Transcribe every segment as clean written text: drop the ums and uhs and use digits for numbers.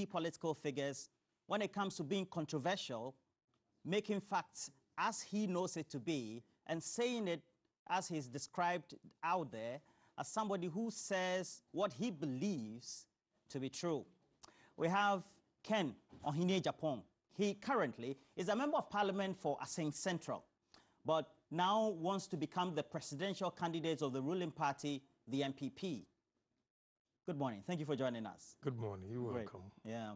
political figures, when it comes to being controversial, making facts as he knows it to be, and saying it as he's described out there, as somebody who says what he believes to be true. We have Ken Ohene Agyapong. He currently is a member of parliament for Assin Central, but now wants to become the presidential candidate of the ruling party, the MPP. Good morning. Thank you for joining us. Good morning. You're welcome. Yeah.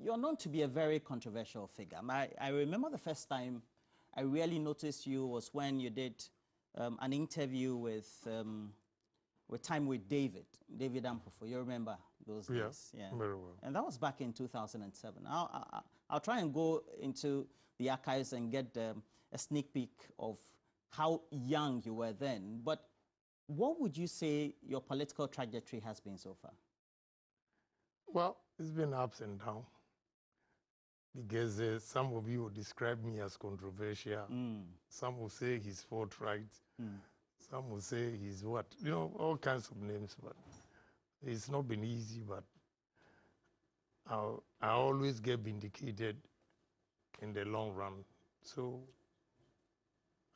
You're known to be a very controversial figure. I remember the first time I really noticed you was when you did an interview with Time with David Ampofo. You remember those days? Yeah, very well. And that was back in 2007. I'll try and go into the archives and get a sneak peek of how young you were then. But what would you say your political trajectory has been so far? Well, it's been ups and downs. Because some of you describe me as controversial. Some will say he's forthright. Some will say he's what? You know, all kinds of names. But it's not been easy, but I always get vindicated in the long run. So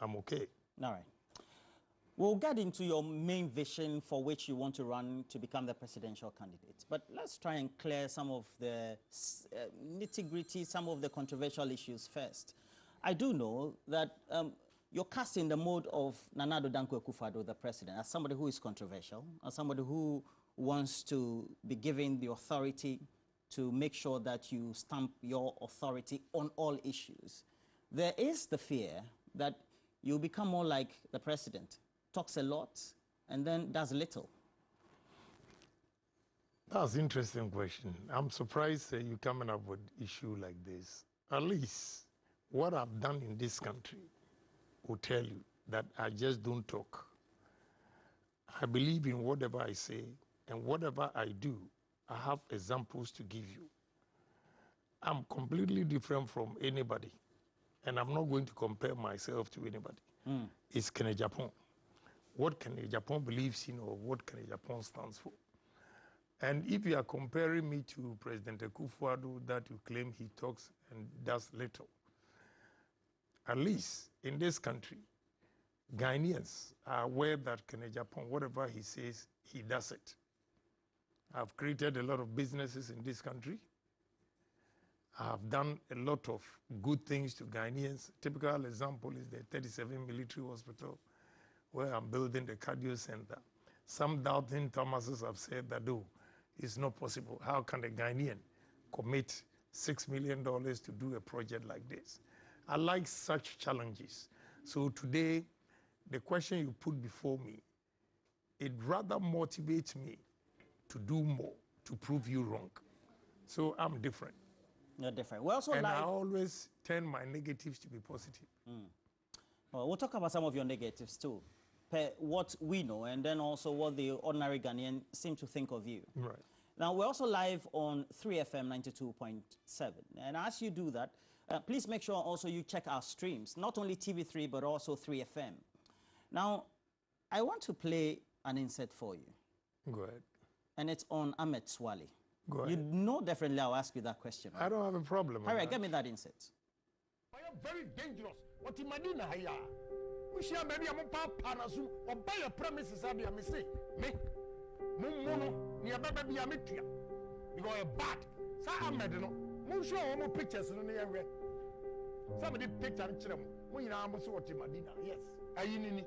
I'm okay. All right. We'll get into your main vision for which you want to run to become the presidential candidate. But let's try and clear some of the nitty-gritty, some of the controversial issues first. I do know that you're cast in the mode of Nana Addo Dankwa Akufo-Addo, the president, as somebody who is controversial, as somebody who wants to be given the authority to make sure that you stamp your authority on all issues. There is the fear that you'll become more like the president, talks a lot, and then does little. That's an interesting question. I'm surprised you're coming up with an issue like this. At least what I've done in this country will tell you that I just don't talk. I believe in whatever I say, and whatever I do, I have examples to give you. I'm completely different from anybody, and I'm not going to compare myself to anybody. It's Ohene Agyapong. What Ohene Agyapong believes in, or what Ohene Agyapong stands for. And if you are comparing me to President Akufo-Addo, that you claim he talks and does little, at least in this country, Ghanaians are aware that Ohene Agyapong, whatever he says, he does it. I've created a lot of businesses in this country. I've done a lot of good things to Ghanaians. Typical example is the 37 military hospital, where I'm building the cardio center. Some doubting Thomases have said that, oh, it's not possible. How can a Ghanaian commit $6 million to do a project like this? I like such challenges. So today, the question you put before me, it rather motivates me to do more, to prove you wrong. So I'm different. You're different. We're also and I always turn my negatives to be positive. Well, we'll talk about some of your negatives too, what we know, and then also what the ordinary Ghanaian seem to think of you. Right. Now, we're also live on 3FM 92.7. And as you do that, please make sure also you check our streams, not only TV3, but also 3FM. Now, I want to play an insert for you. Go ahead. And it's on Ahmed Suale. Go ahead. You know definitely I'll ask you that question. Right? I don't have a problem. All right, get me that insert. I am very dangerous. What in Madina haya? We share maybe I'm a panasu or buy a premises I be a mistake. Me, Mumuno, near baby Amitia. You go a bad. Sa Ahmed no. Mun show more pictures in the area. Somebody picture and children. When you are almost what in Madina. Yes. Ayini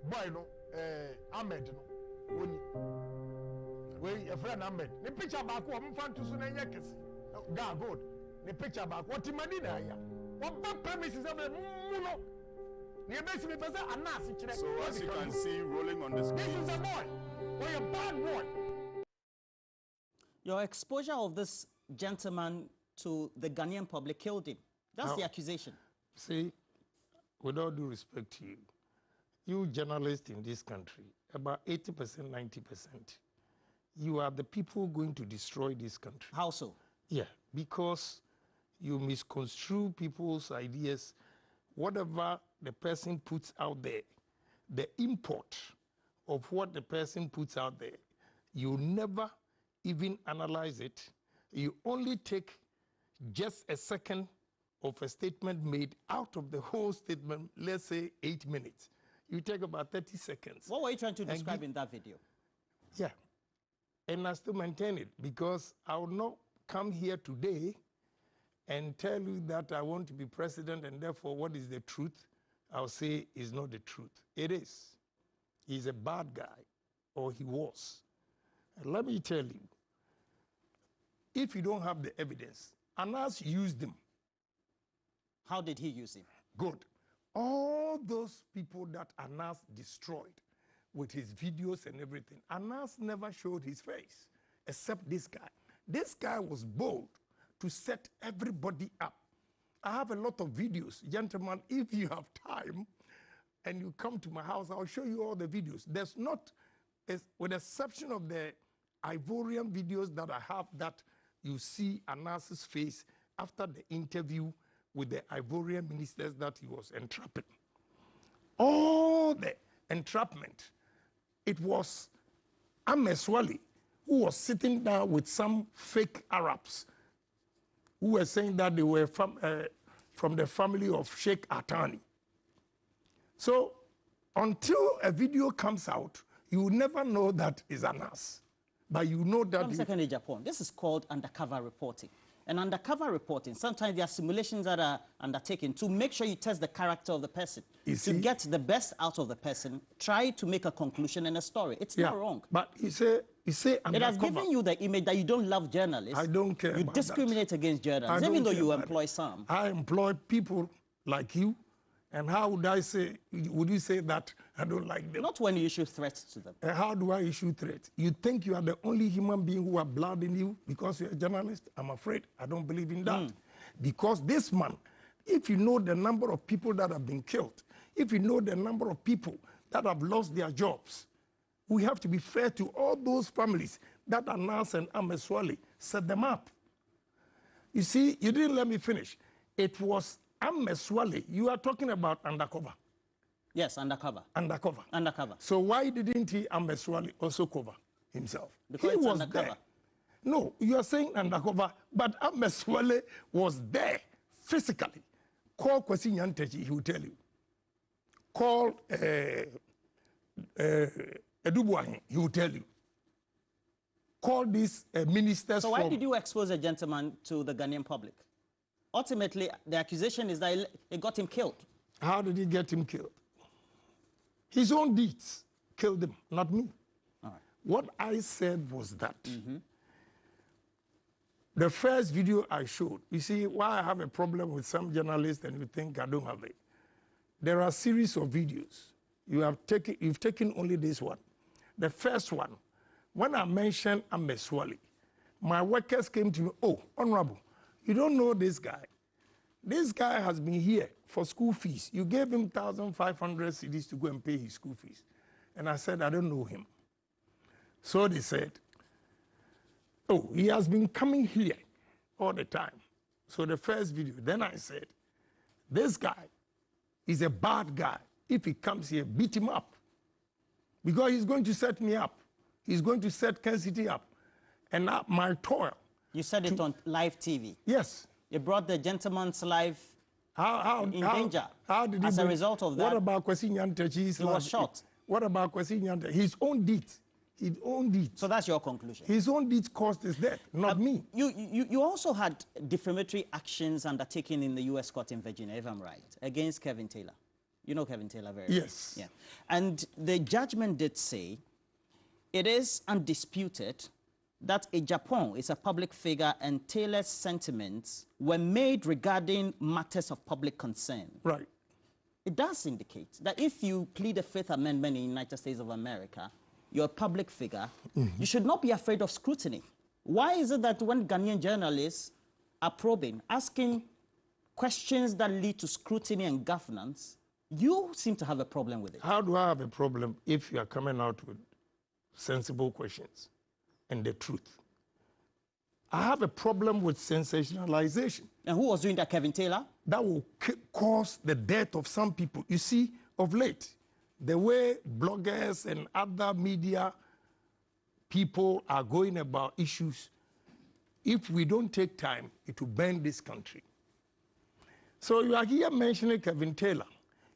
boy no Ahmed no. When we a friend Ahmed. The picture back I'm fan to soon and yakes. God good. The picture back what in Madina ya. What bad premises of a muno. So as you can see rolling on the screen, this is a boy. Or a bad boy. Your exposure of this gentleman to the Ghanaian public killed him. That's the accusation. See, with all due respect to you, you journalists in this country, about 80%, 90%, you are the people going to destroy this country. How so? Yeah, because you misconstrue people's ideas. Whatever the person puts out there, the import of what the person puts out there, you never even analyze it, You only take just a second of a statement made out of the whole statement, let's say 8 minutes. You take about 30 seconds. What were you trying to describe in that video? Yeah. And I still maintain it because I will not come here today and tell you that I want to be president and therefore what is the truth? I'll say is not the truth. It is. He's a bad guy, or he was. And let me tell you, if you don't have the evidence, Anas used him. How did he use him? Good. All those people that Anas destroyed with his videos and everything, Anas never showed his face, except this guy. This guy was bold to set everybody up. I have a lot of videos. Gentlemen, if you have time and you come to my house, I'll show you all the videos. There's not, with the exception of the Ivorian videos that I have that you see Anas's face after the interview with the Ivorian ministers that he was entrapping. All the entrapment, it was Ahmed Suale who was sitting down with some fake Arabs who were saying that they were from the family of Sheikh Atani. So until a video comes out, you will never know that is Anas. But you know that... Ohene Agyapong, this is called undercover reporting. And undercover reporting, sometimes there are simulations that are undertaken to make sure you test the character of the person. To get the best out of the person, try to make a conclusion and a story. It's not wrong. But you say undercover. It has given you the image that you don't love journalists. I don't care. You discriminate against journalists, even though you employ some. I employ people like you. And how would I say, would you say that I don't like them? Not when you issue threats to them. How do I issue threats? You think you are the only human being who have blood in you because you're a journalist? I'm afraid I don't believe in that. Because this man, if you know the number of people that have been killed, if you know the number of people that have lost their jobs, we have to be fair to all those families that Anas and Ahmed Suale set them up. You see, you didn't let me finish. It was Ahmed Suale, you are talking about undercover. Yes, undercover. Undercover. Undercover. So why didn't he, Ahmed Suale, also cover himself? Because he it's was undercover. There. No, you are saying undercover, but Ahmed Suale was there physically. Call Kwesi Nyantechi, he will tell you. Call Edubuahin, he will tell you. Call these ministers. So why did you expose a gentleman to the Ghanaian public? Ultimately, the accusation is that it got him killed. How did he get him killed? His own deeds killed him, not me. All right. What I said was that the first video I showed, you see why I have a problem with some journalists and you think I don't have it. There are a series of videos. You've taken only this one. The first one, when I mentioned Ahmed Suale, my workers came to me, oh, Honorable, you don't know this guy. This guy has been here for school fees. You gave him 1,500 cedis to go and pay his school fees. And I said, I don't know him. So they said, oh, he has been coming here all the time. So the first video, then I said, this guy is a bad guy. If he comes here, beat him up. Because he's going to set me up. He's going to set Ken City up. And my toil. You said it on live TV. Yes. You brought the gentleman's life in danger. How did he as a result of that? What about Kwesi Nyantechi's life? He was shot. What about Kwesi Nyantechi? His own deeds. His own deeds. So that's your conclusion? His own deeds caused his death, not me. You also had defamatory actions undertaken in the U.S. court in Virginia, if I'm right, against Kevin Taylor. You know Kevin Taylor very well. Yes. Yeah. And the judgment did say it is undisputed that Agyapong is a public figure and Taylor's sentiments were made regarding matters of public concern. Right. It does indicate that if you plead the Fifth Amendment in the United States of America, you're a public figure, you should not be afraid of scrutiny. Why is it that when Ghanaian journalists are probing, asking questions that lead to scrutiny and governance, you seem to have a problem with it? How do I have a problem if you are coming out with sensible questions and the truth? I have a problem with sensationalization. And who was doing that, Kevin Taylor? That will cause the death of some people. You see, of late, the way bloggers and other media people are going about issues, if we don't take time, it will burn this country. So you are here mentioning Kevin Taylor.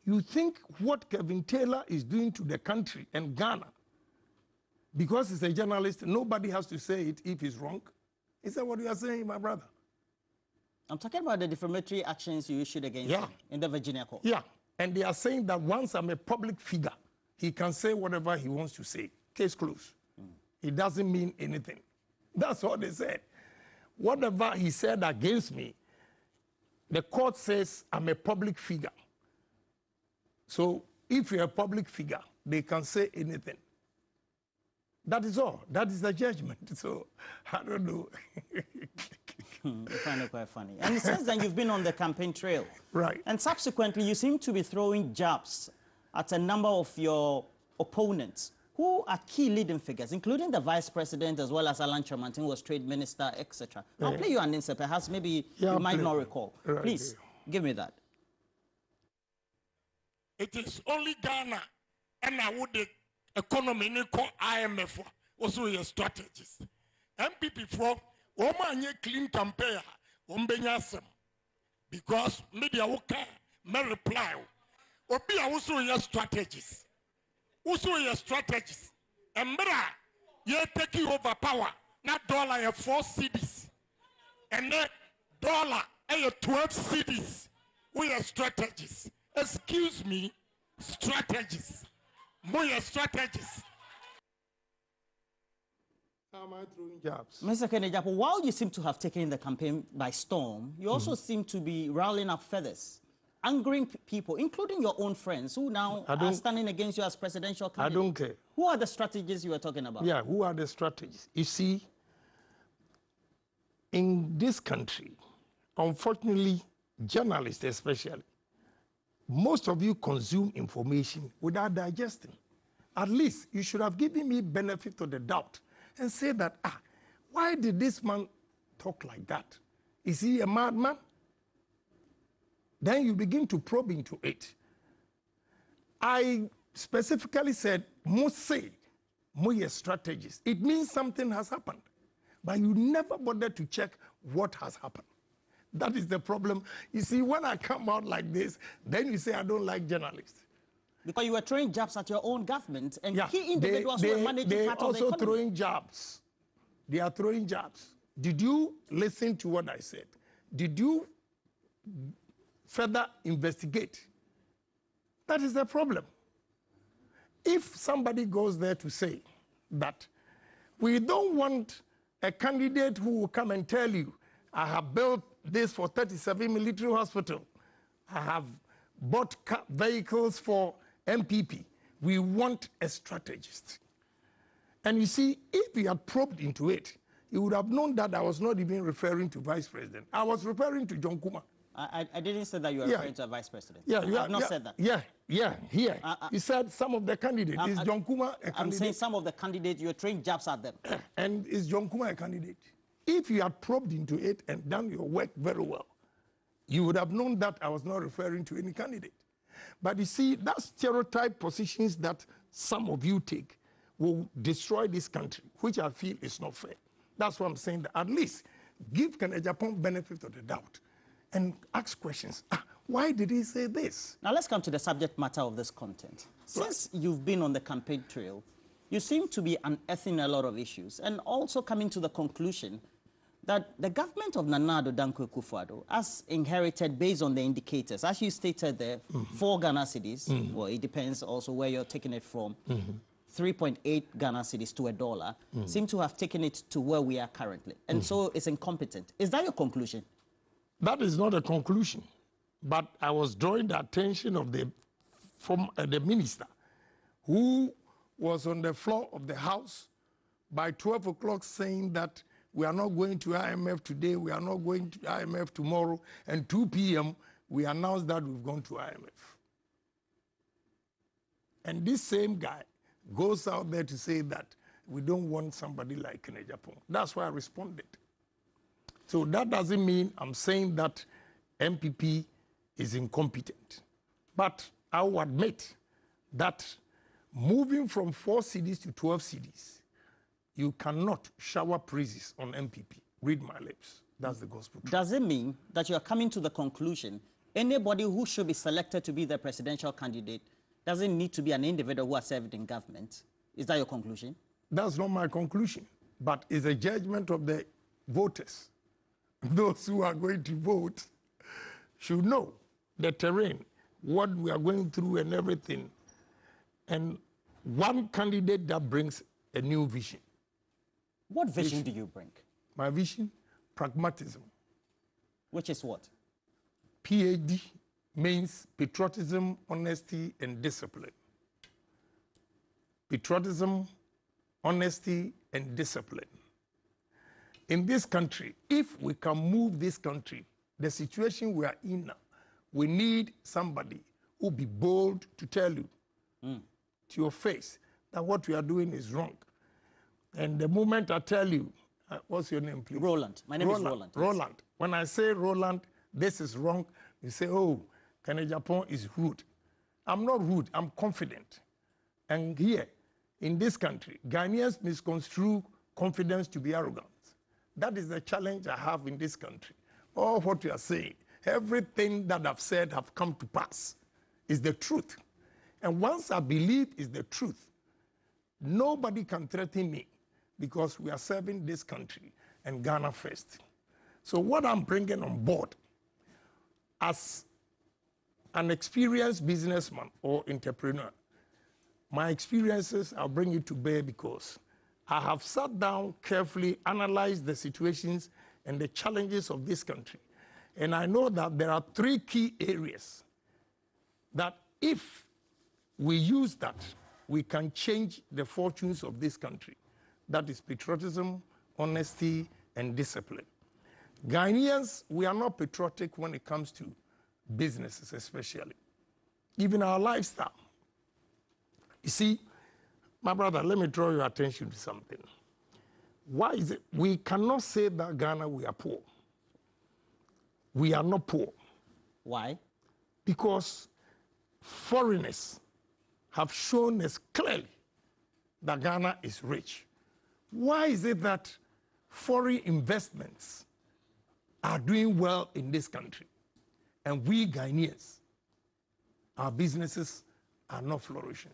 You think what Kevin Taylor is doing to the country and Ghana, because he's a journalist, nobody has to say it if he's wrong? Is that what you are saying, my brother? I'm talking about the defamatory actions you issued against him in the Virginia court. Yeah, and they are saying that once I'm a public figure, he can say whatever he wants to say. Case closed. It doesn't mean anything. That's what they said. Whatever he said against me, the court says I'm a public figure. So if you're a public figure, they can say anything. That is all. That is the judgment. So I don't know. I find it quite funny. And since then, you've been on the campaign trail. Right. And subsequently, you seem to be throwing jabs at a number of your opponents who are key leading figures, including the vice president as well as Alan Chamantin, who was trade minister, etc. I'll play you an insert. Perhaps maybe you might not recall. Right. Please, give me that. It is only Ghana and I would the economy call IMF also your strategies. MPP for Oma clean campaign Ombanyasem because media okay may reply. Obi also your strategies. Also your strategies. Embra ye taking over power. Not dollar your 4 cities. And then dollar your 12 cities. We are strategies. Excuse me, strategies. More strategies. How am I throwing jobs? Mr. Ohene Agyapong, while you seem to have taken the campaign by storm, you also seem to be rallying up feathers, angering people, including your own friends who now are standing against you as presidential candidate. I don't care. Who are the strategies you are talking about? Yeah, who are the strategies? You see, in this country, unfortunately, journalists especially, most of you consume information without digesting. At least you should have given me benefit of the doubt and say that, why did this man talk like that? Is he a madman? Then you begin to probe into it. I specifically said, must say, more strategies. It means something has happened. But you never bother to check what has happened. That is the problem. You see, when I come out like this, then you say I don't like journalists. Because you were throwing jabs at your own government and key individuals who were managing part of the economy. They are also throwing jabs. They are throwing jabs. Did you listen to what I said? Did you further investigate? That is the problem. If somebody goes there to say that we don't want a candidate who will come and tell you, I have built this for 37 military hospital. I have bought vehicles for MPP. We want a strategist. And you see, if you had probed into it, you would have known that I was not even referring to Vice President. I was referring to John Kuma. I didn't say that you were referring to a Vice President. Yeah, I have not said that. Here. You said some of the candidates. Is John Kuma a candidate? I'm saying some of the candidates, you're throwing jabs at them. And is John Kuma a candidate? If you had probed into it and done your work very well, you would have known that I was not referring to any candidate. But you see, that stereotype positions that some of you take will destroy this country, which I feel is not fair. That's why I'm saying that at least give Ohene Agyapong benefit of the doubt and ask questions. Why did he say this? Now let's come to the subject matter of this content. Since you've been on the campaign trail, you seem to be unearthing a lot of issues and also coming to the conclusion that the government of Nana Addo Dankwa Akufo-Addo has inherited, based on the indicators, as you stated there, 4 Ghana cedis, well, it depends also where you're taking it from, 3.8 Ghana cedis to $1, seem to have taken it to where we are currently. And so it's incompetent. Is that your conclusion? That is not a conclusion. But I was drawing the attention of the minister, who was on the floor of the House by 12 o'clock saying that we are not going to IMF today, we are not going to IMF tomorrow, and 2 p.m. we announced that we've gone to IMF. And this same guy goes out there to say that we don't want somebody like Ohene Agyapong. That's why I responded. So that doesn't mean I'm saying that MPP is incompetent. But I will admit that moving from 4 cedis to 12 cedis, you cannot shower praises on MPP. read my lips. That's the gospel truth. Does it mean that you are coming to the conclusion anybody who should be selected to be the presidential candidate doesn't need to be an individual who has served in government? Is that your conclusion? That's not my conclusion, but it's a judgment of the voters. Those who are going to vote should know the terrain, what we are going through and everything. And one candidate that brings a new vision. What vision do you bring? My vision? Pragmatism. Which is what? PhD means patriotism, honesty, and discipline. Patriotism, honesty, and discipline. In this country, if we can move this country, the situation we are in now, we need somebody who will be bold to tell you to your face that what we are doing is wrong. And the moment I tell you, what's your name, please? Roland. My name is Roland. Yes. Roland. When I say Roland, this is wrong, you say, oh, Ohene Agyapong is rude. I'm not rude, I'm confident. And here, in this country, Ghanaians misconstrue confidence to be arrogance. That is the challenge I have in this country. All what you are saying, everything that I've said have come to pass is the truth. And once I believe is the truth, nobody can threaten me because we are serving this country and Ghana first. So what I'm bringing on board as an experienced businessman or entrepreneur, my experiences, I'll bring it to bear because I have sat down carefully, analyzed the situations and the challenges of this country. And I know that there are 3 key areas that if we use that, we can change the fortunes of this country. That is patriotism, honesty, and discipline. Ghanaians, we are not patriotic when it comes to businesses especially, even our lifestyle. You see, my brother, let me draw your attention to something. Why is it we cannot say that Ghana, we are poor? We are not poor. Why? Because foreigners have shown us clearly that Ghana is rich. Why is it that foreign investments are doing well in this country and we Ghanaians, our businesses are not flourishing?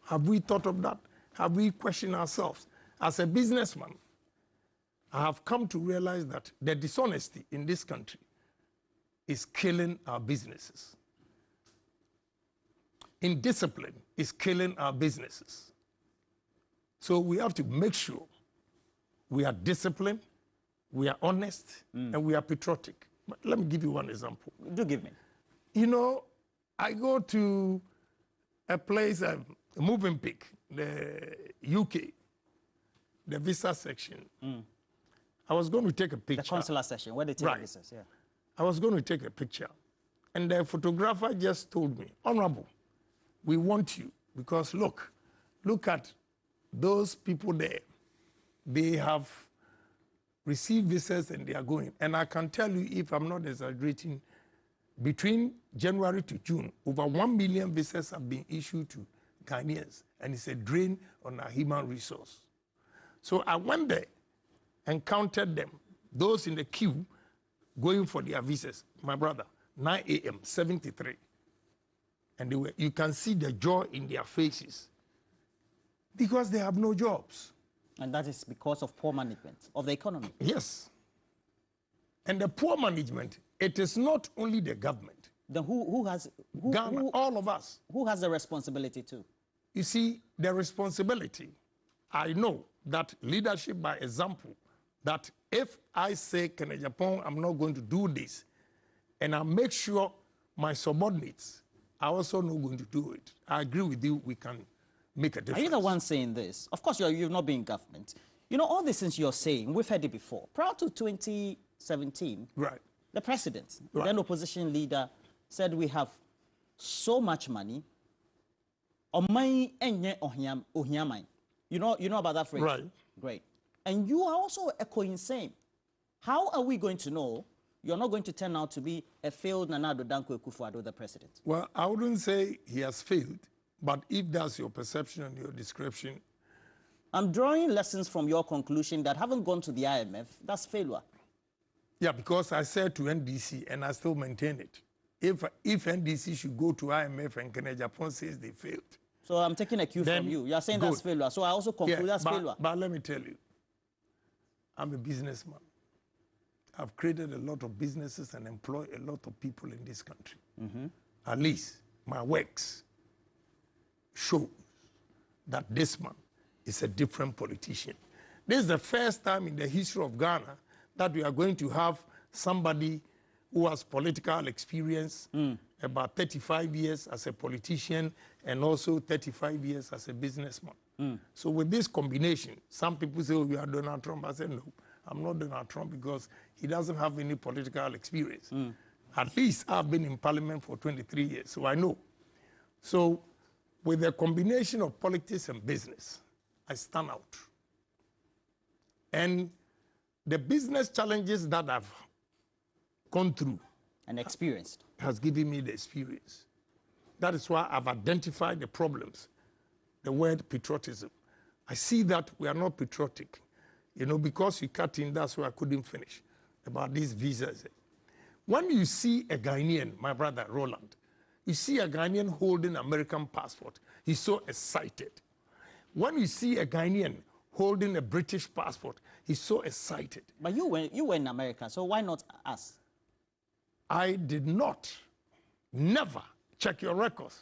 Have we thought of that? Have we questioned ourselves? As a businessman, I have come to realize that the dishonesty in this country is killing our businesses. Indiscipline is killing our businesses. So we have to make sure we are disciplined, we are honest, and we are patriotic. But let me give you one example. Do give me. You know, I go to a place, moving pick, the UK, the visa section. I was going to take a picture. The consular section, where they take visas, yeah. I was going to take a picture. And the photographer just told me, Honorable, we want you because look at those people there. They have received visas and they are going. And I can tell you, if I'm not exaggerating, between January to June, over 1 million visas have been issued to Ghanaians. And it's a drain on our human resource. So I went there and counted them, those in the queue going for their visas. My brother, 9 a.m., 73. And you can see the joy in their faces because they have no jobs. And that is because of poor management of the economy. Yes. And the poor management, it is not only the government. Then Ghana, all of us. Who has the responsibility too? You see, the responsibility, I know that leadership by example, that if I say, Ohene Agyapong, I'm not going to do this, and I make sure my subordinates are also not going to do it, I agree with you, we can make a difference. Are you the one saying this? Of course, you've not been in government. You know, all these things you're saying, we've heard it before. Prior to 2017, right, the president, right, then opposition leader, said we have so much money. You know about that phrase? Right. Great. And you are also echoing same. How are we going to know you're not going to turn out to be a failed Nana Addo Dankwa Akufo-Addo, the president? Well, I wouldn't say he has failed, but if that's your perception and your description, I'm drawing lessons from your conclusion that haven't gone to the IMF. That's failure. Yeah, because I said to NDC, and I still maintain it. If NDC should go to IMF and Ohene Agyapong says they failed. So I'm taking a cue from you. You're saying good. that's failure. So I also conclude that's failure. But let me tell you, I'm a businessman. I've created a lot of businesses and employed a lot of people in this country. At least my works show that this man is a different politician. This is the first time in the history of Ghana that we are going to have somebody who has political experience, about 35 years as a politician and also 35 years as a businessman. So with this combination, some people say, oh, you are Donald Trump. I said, no, I'm not Donald Trump because he doesn't have any political experience. At least I've been in parliament for 23 years, so I know. So with a combination of politics and business, I stand out. And the business challenges that I've gone through and experienced has given me the experience. That is why I've identified the problems. The word patriotism. I see that we are not patriotic. You know, because you cut in, that's why I couldn't finish about these visas. When you see a Ghanaian, my brother Roland, you see a Ghanaian holding American passport, he's so excited. When you see a Ghanaian holding a British passport, he's so excited. But you were in America, so why not us? I did not, never, check your records,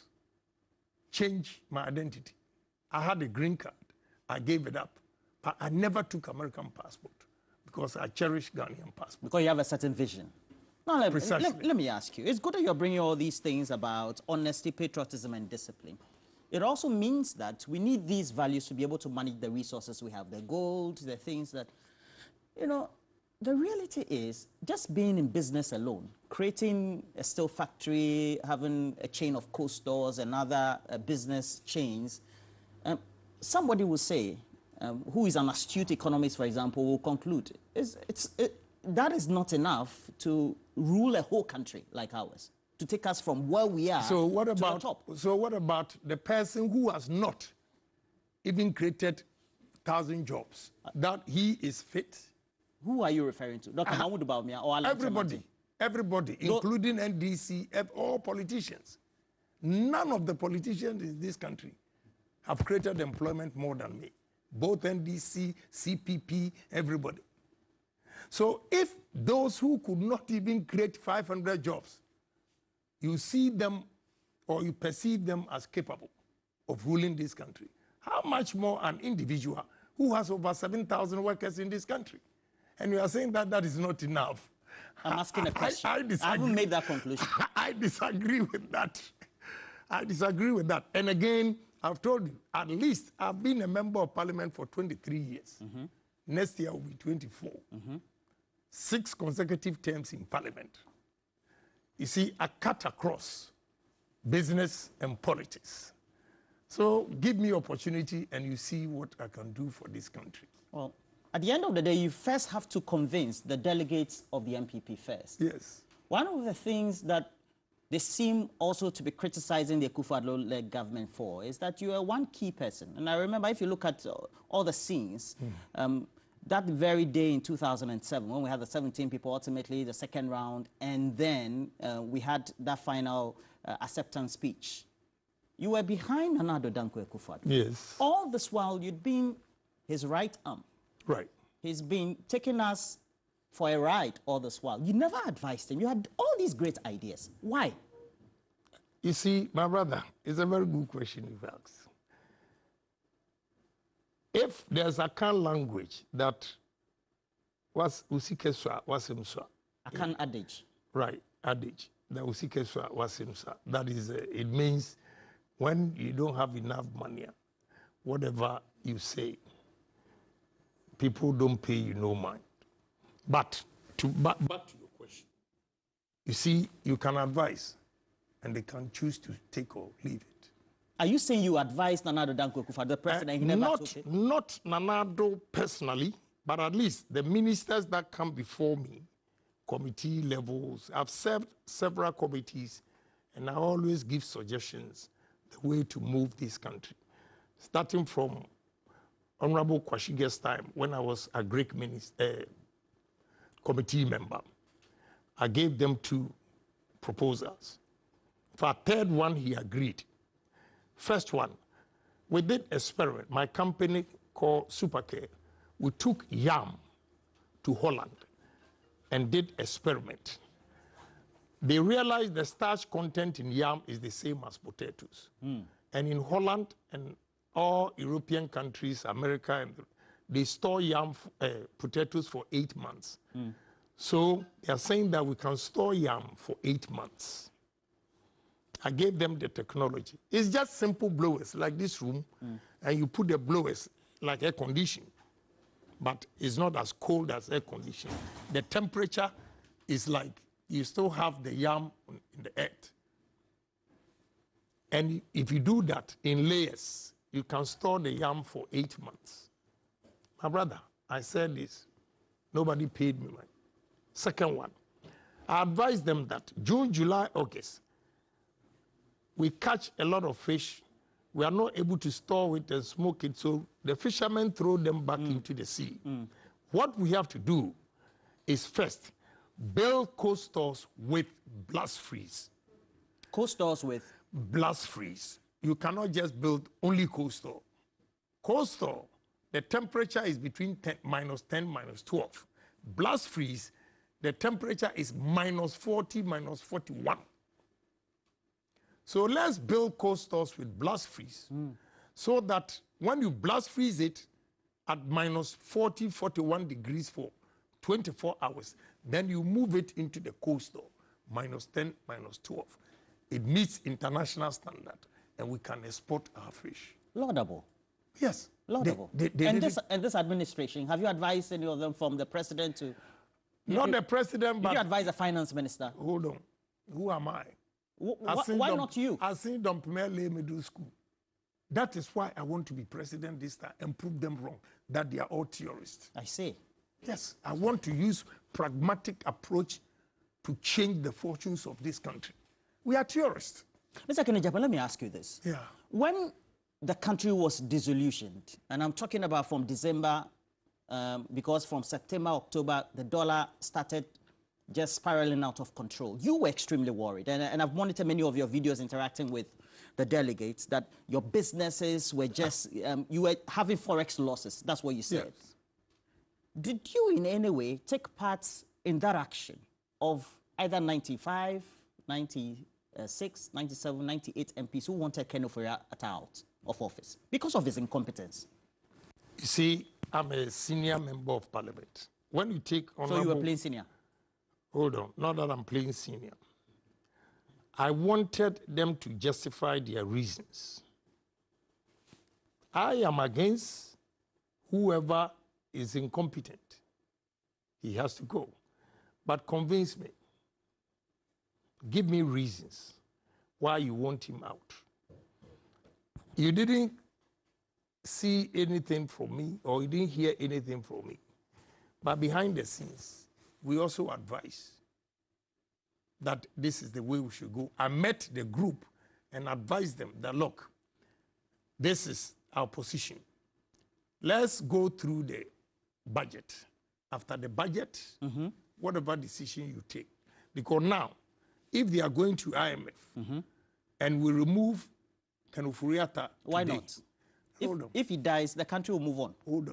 change my identity. I had a green card. I gave it up. But I never took American passport because I cherish Ghanaian passport. Because you have a certain vision. Now, let me ask you. It's good that you're bringing all these things about honesty, patriotism, and discipline. It also means that we need these values to be able to manage the resources we have, the gold, the things that, you know, the reality is just being in business alone, creating a steel factory, having a chain of co-stores and other business chains, somebody will say, who is an astute economist, for example, will conclude, that is not enough to rule a whole country like ours, to take us from where we are to the top. So what about the person who has not even created 1,000 jobs, that he is fit? Who are you referring to? Dr. Mahmoud Bawumia or Alan Tamati? Everybody, including NDC, all politicians. None of the politicians in this country have created employment more than me. Both NDC, CPP, everybody. So if those who could not even create 500 jobs, you see them or you perceive them as capable of ruling this country, how much more an individual who has over 7,000 workers in this country? And you are saying that that is not enough. I'm asking a question. I disagree. I haven't made that conclusion. I disagree with that. I disagree with that. And again, I've told you, at least I've been a member of parliament for 23 years. Next year will be 24. 6 consecutive terms in parliament. You see, I cut across business and politics. So give me opportunity and you see what I can do for this country. Well, at the end of the day, you first have to convince the delegates of the MPP first. Yes. One of the things that they seem also to be criticizing the Akufo-Addo-led government for is that you are one key person. And I remember, if you look at all the scenes, that very day in 2007, when we had the 17 people, ultimately the second round, and then we had that final acceptance speech, you were behind Nana Addo Dankwa Akufo-Addo. Yes. All this while, you'd been his right arm. Right. He's been taking us for a ride all this while. You never advised him. You had all these great ideas. Why? You see, my brother, it's a very good question you've asked. If there's a Akan language that was usikeswa wasimswa. Akan adage. Right, adage. The usikeswa wasimswa. That is, it means when you don't have enough money, whatever you say, people don't pay you no mind. But back to your question, you see, you can advise, and they can choose to take or leave it. Are you saying you advised Nana Addo Dankwa Akufo-Addo, the president, he never took it? Not Nana Addo personally, but at least the ministers that come before me, committee levels, I've served several committees, and I always give suggestions, the way to move this country. Starting from Honorable Kwashige's time, when I was a Greek committee member, I gave them 2 proposals. For a third one, he agreed. First one, we did experiment. My company called Supercare, we took yam to Holland and did experiment. They realized the starch content in yam is the same as potatoes. And in Holland and all European countries, America, and they store yam potatoes for 8 months. So they are saying that we can store yam for 8 months. I gave them the technology. It's just simple blowers like this room, and you put the blowers like air conditioning, but it's not as cold as air conditioning. The temperature is like you still have the yam in the earth. And if you do that in layers, you can store the yam for 8 months. My brother, I said this. Nobody paid me money. Second one, I advised them that June, July, August, we catch a lot of fish. We are not able to store it and smoke it, so the fishermen throw them back into the sea. What we have to do is first build cold stores with blast freeze. Cold stores with? Blast freeze. You cannot just build only cold store. Cold store, the temperature is between -10, -12. Blast freeze, the temperature is -40, -41. So let's build cold stores with blast freeze so that when you blast freeze it at -40, 41 degrees for 24 hours, then you move it into the cold store, -10, -12. It meets international standard, and we can export our fish. Laudable. Yes. Laudable. And this administration, have you advised any of them, from the president to... Not the president, but... Did you advise the finance minister? Hold on. Who am I? Why not you? I seen them middle school. That is why I want to be president this time and prove them wrong, that they are all terrorists. I see. Yes, I want to use pragmatic approach to change the fortunes of this country. We are terrorists. Mr. Ohene Agyapong, let me ask you this. Yeah. When the country was disillusioned, and I'm talking about from December, because from September, October, the dollar started just spiraling out of control. You were extremely worried, and I've monitored many of your videos interacting with the delegates, that your businesses were just, you were having forex losses. That's what you said. Yes. Did you in any way take part in that action of either 95, 96, 97, 98 MPs who wanted Ken Ofori-Atta out of office because of his incompetence? You see, I'm a senior member of parliament. When you take honorable... So you were playing senior? Hold on, not that I'm playing senior. I wanted them to justify their reasons. I am against whoever is incompetent. He has to go. But convince me. Give me reasons why you want him out. You didn't see anything from me, or you didn't hear anything from me. But behind the scenes, we also advise that this is the way we should go. I met the group and advised them that, look, this is our position. Let's go through the budget. After the budget, whatever decision you take. Because now, if they are going to IMF and we remove Ken Ofori-Atta why today, not? If he dies, the country will move on. Hold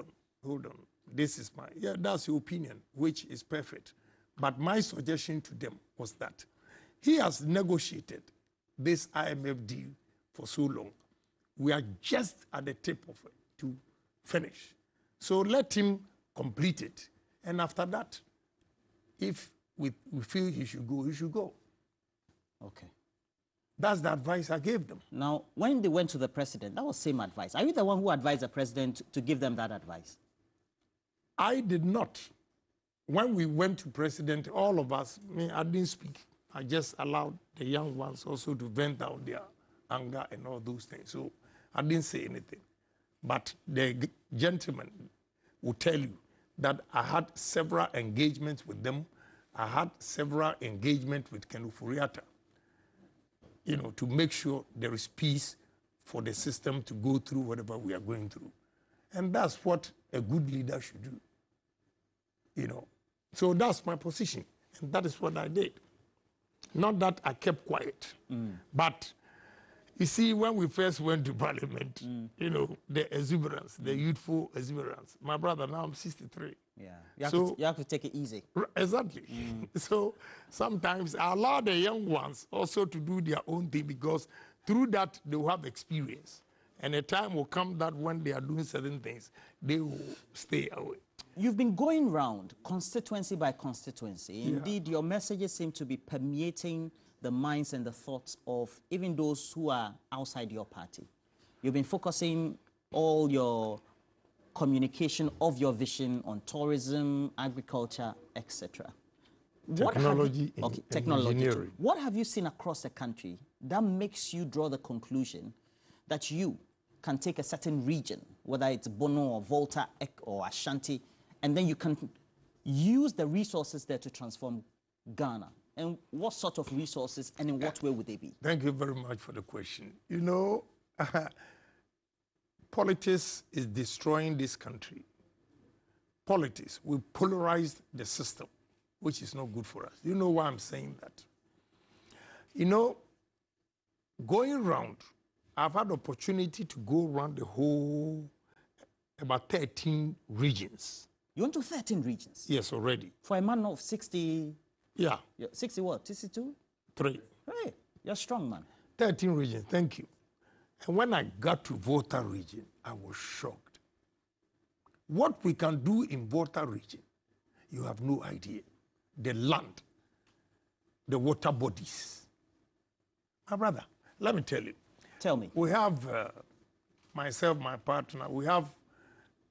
on. This is that's your opinion, which is perfect. But my suggestion to them was that he has negotiated this IMF deal for so long. We are just at the tip of it to finish. So let him complete it. And after that, if we feel he should go, he should go. Okay. That's the advice I gave them. Now, when they went to the president, that was same advice. Are you the one who advised the president to give them that advice? I did not. When we went to president, all of us, I didn't speak. I just allowed the young ones also to vent out their anger and all those things. So I didn't say anything. But the gentleman will tell you that I had several engagements with them. I had several engagements with Ken Ofori-Atta, to make sure there is peace for the system to go through whatever we are going through. And that's what a good leader should do. So that's my position. And that is what I did. Not that I kept quiet. But you see, when we first went to Parliament, the exuberance, the youthful exuberance. My brother, now I'm 63. Yeah, you have to take it easy. Exactly. So sometimes I allow the young ones also to do their own thing, because through that they will have experience. And a time will come that when they are doing certain things, they will stay away. You've been going round constituency by constituency. Indeed, your messages seem to be permeating the minds and the thoughts of even those who are outside your party. You've been focusing all your communication of your vision on tourism, agriculture, etc. Technology, engineering. What have you seen across the country that makes you draw the conclusion that you can take a certain region, whether it's Bono or Volta or Ashanti, and then you can use the resources there to transform Ghana? And what sort of resources and in what way would they be? Thank you very much for the question. Politics is destroying this country. Politics will polarize the system, which is not good for us. You know why I'm saying that? Going around, I've had the opportunity to go around the whole, about 13 regions. You went to 13 regions? Yes, already. For a man of 60... Yeah. 60 what? 62? 3. Hey, you're strong, man. 13 regions, thank you. And when I got to Volta region, I was shocked. What we can do in Volta region, you have no idea. The land, the water bodies. My brother, let me tell you. Tell me. We have, myself, my partner, we have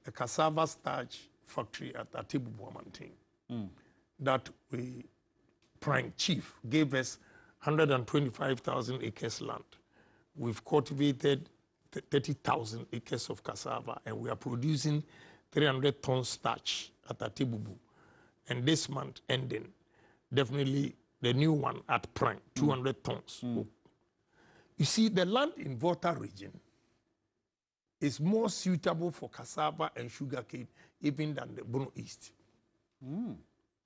a cassava starch factory at Atibubu Amantin that we, Prime Chief, gave us 125,000 acres land. We've cultivated 30,000 acres of cassava, and we are producing 300 tons starch at Atibubu. And this month ending, definitely the new one at Prime, 200 tons. You see, the land in Volta region is more suitable for cassava and sugarcane even than the Bono East.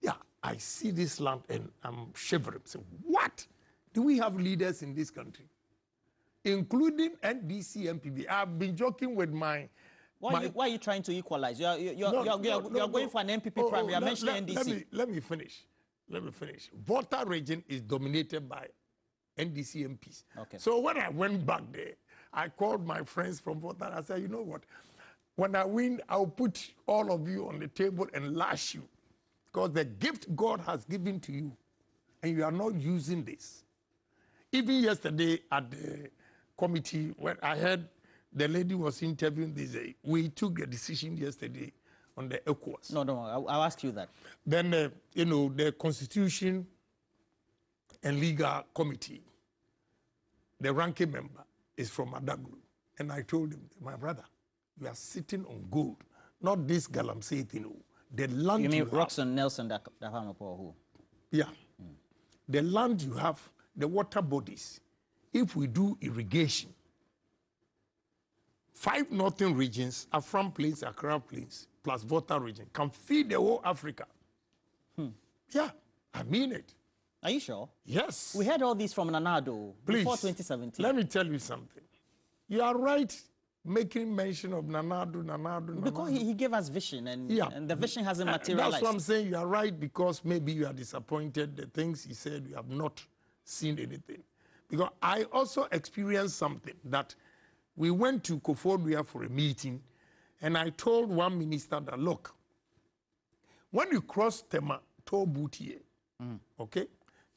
Yeah, I see this land and I'm shivering. So what? Do we have leaders in this country? Including NDC, MPB. I've been joking with my... Why are you trying to equalize? You're going for an MPP primary. You're mentioning NDC. Let me finish. Volta region is dominated by NDC MPs. Okay. So when I went back there, I called my friends from Volta. I said, you know what? When I win, I'll put all of you on the table and lash you. Because the gift God has given to you, and you are not using this. Even yesterday at the committee, when I heard the lady was interviewing this, we took a decision yesterday on the ECOWAS. No, I'll ask you that. Then, the Constitution and Legal Committee, the ranking member is from Adaglu. And I told him, my brother, you are sitting on gold, not this galamsey thing. The land you mean you Roxanne Nelson Dahanopo or who? Yeah. The land you have, the water bodies, if we do irrigation, 5 northern regions, Afram Plains, Accra Plains, plus Volta region, can feed the whole Africa. Yeah, I mean it. Are you sure? Yes. We heard all this from Nanado before 2017. Let me tell you something. You are right making mention of Nanado. Because he gave us vision, and the vision hasn't materialized. That's what I'm saying. You are right, because maybe you are disappointed. The things he said, you have not seen anything. Because I also experienced something that we went to Koforidua for a meeting, and I told one minister that, look, when you cross Tema Toll Booth here, okay,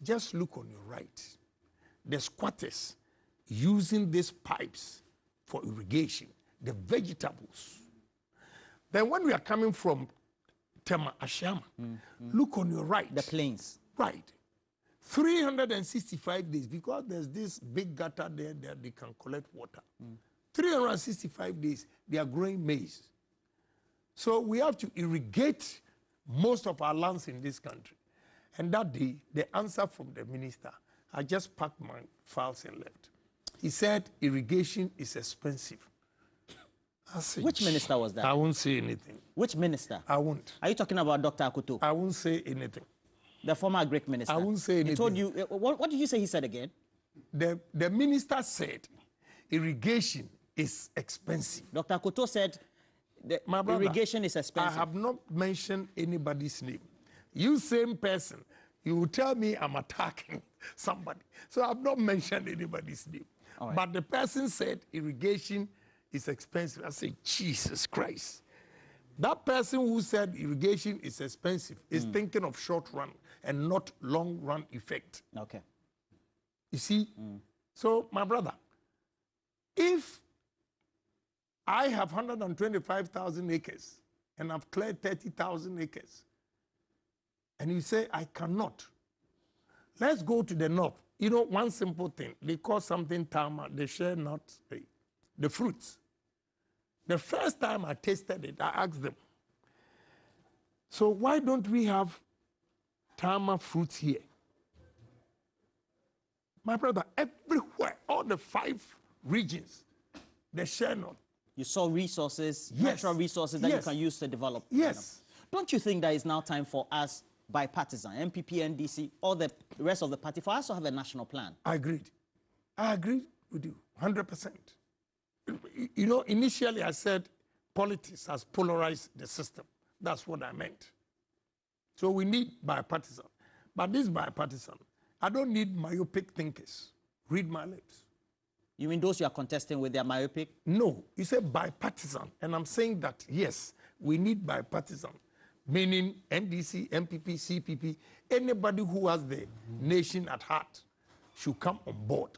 just look on your right. The squatters using these pipes for irrigation, the vegetables. Then when we are coming from Tema Ashama, look on your right. The plains. Right. 365 days, because there's this big gutter there that they can collect water. 365 days, they are growing maize. So we have to irrigate most of our lands in this country. And that day, the answer from the minister, I just packed my files and left. He said irrigation is expensive. Which minister was that? I won't say anything. Which minister? I won't. Are you talking about Dr. Akoto? I won't say anything. The former Greek minister? I won't say anything. He told you, what did you say he said again? The minister said irrigation is expensive. Dr. Akoto said My brother, irrigation is expensive. I have not mentioned anybody's name. You same person, you will tell me I'm attacking somebody. So I've not mentioned anybody's name. Right. But the person said irrigation is expensive. I say, Jesus Christ. That person who said irrigation is expensive is thinking of short run and not long run effect. Okay. You see? So, my brother, if I have 125,000 acres and I've cleared 30,000 acres, and you say I cannot, let's go to the north. You know, one simple thing, they call something tama, they share not the fruits. The first time I tasted it, I asked them, so why don't we have tama fruits here? My brother, everywhere, all the 5 regions, they share not. You saw resources, Yes. natural resources that you Yes. can use to develop. Yes. Don't you think that it's now time for us, bipartisan, MPP, NDC, all the rest of the party, for us to have a national plan? I agreed. I agreed with you, 100%. You know, initially I said politics has polarized the system. That's what I meant. So we need bipartisan. But this bipartisan, I don't need myopic thinkers. Read my lips. You mean those you are contesting with, their myopic? No, you say bipartisan. And I'm saying that, yes, we need bipartisan, meaning NDC, MPP, CPP, anybody who has the nation at heart should come on board.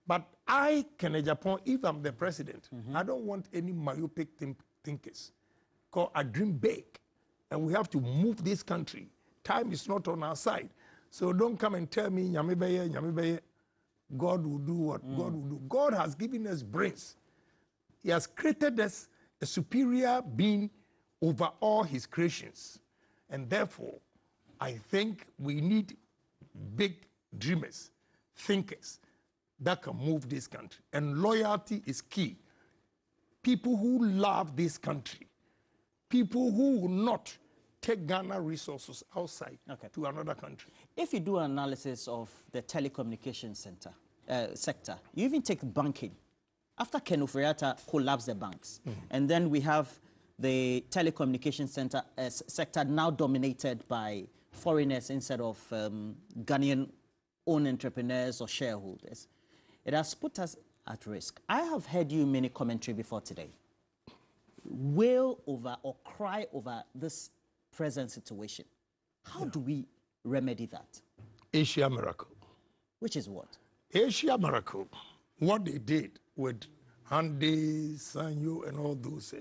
But I, Ohene Agyapong, if I'm the president, I don't want any myopic thinkers. Because I dream big, and we have to move this country. Time is not on our side. So don't come and tell me, Nyamibeye, God will do what God will do. God has given us brains. He has created us a superior being over all his creations. And therefore, I think we need big dreamers, thinkers that can move this country. And loyalty is key. People who love this country, people who will not take Ghana resources outside to another country. If you do an analysis of the telecommunications sector, you even take banking. After Ken Ofori-Atta collapsed the banks, and then we have the telecommunications sector now dominated by foreigners instead of Ghanaian own entrepreneurs or shareholders. It has put us at risk. I have heard you many commentary before today wail over or cry over this present situation. How do we remedy that? Asia Miracle. Which is what? Asia Miracle, what they did with Hande, Sanyo, and all those,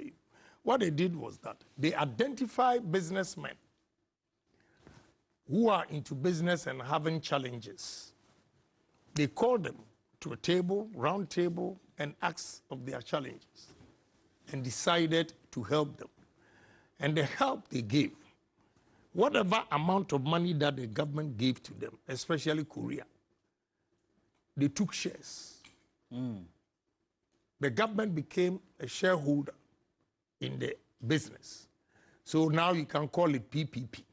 what they did was that they identified businessmen who are into business and having challenges. They called them to a table, round table, and asked of their challenges and decided to help them. And the help they gave, whatever amount of money that the government gave to them, especially Korea, they took shares. The government became a shareholder in the business. So now you can call it PPP.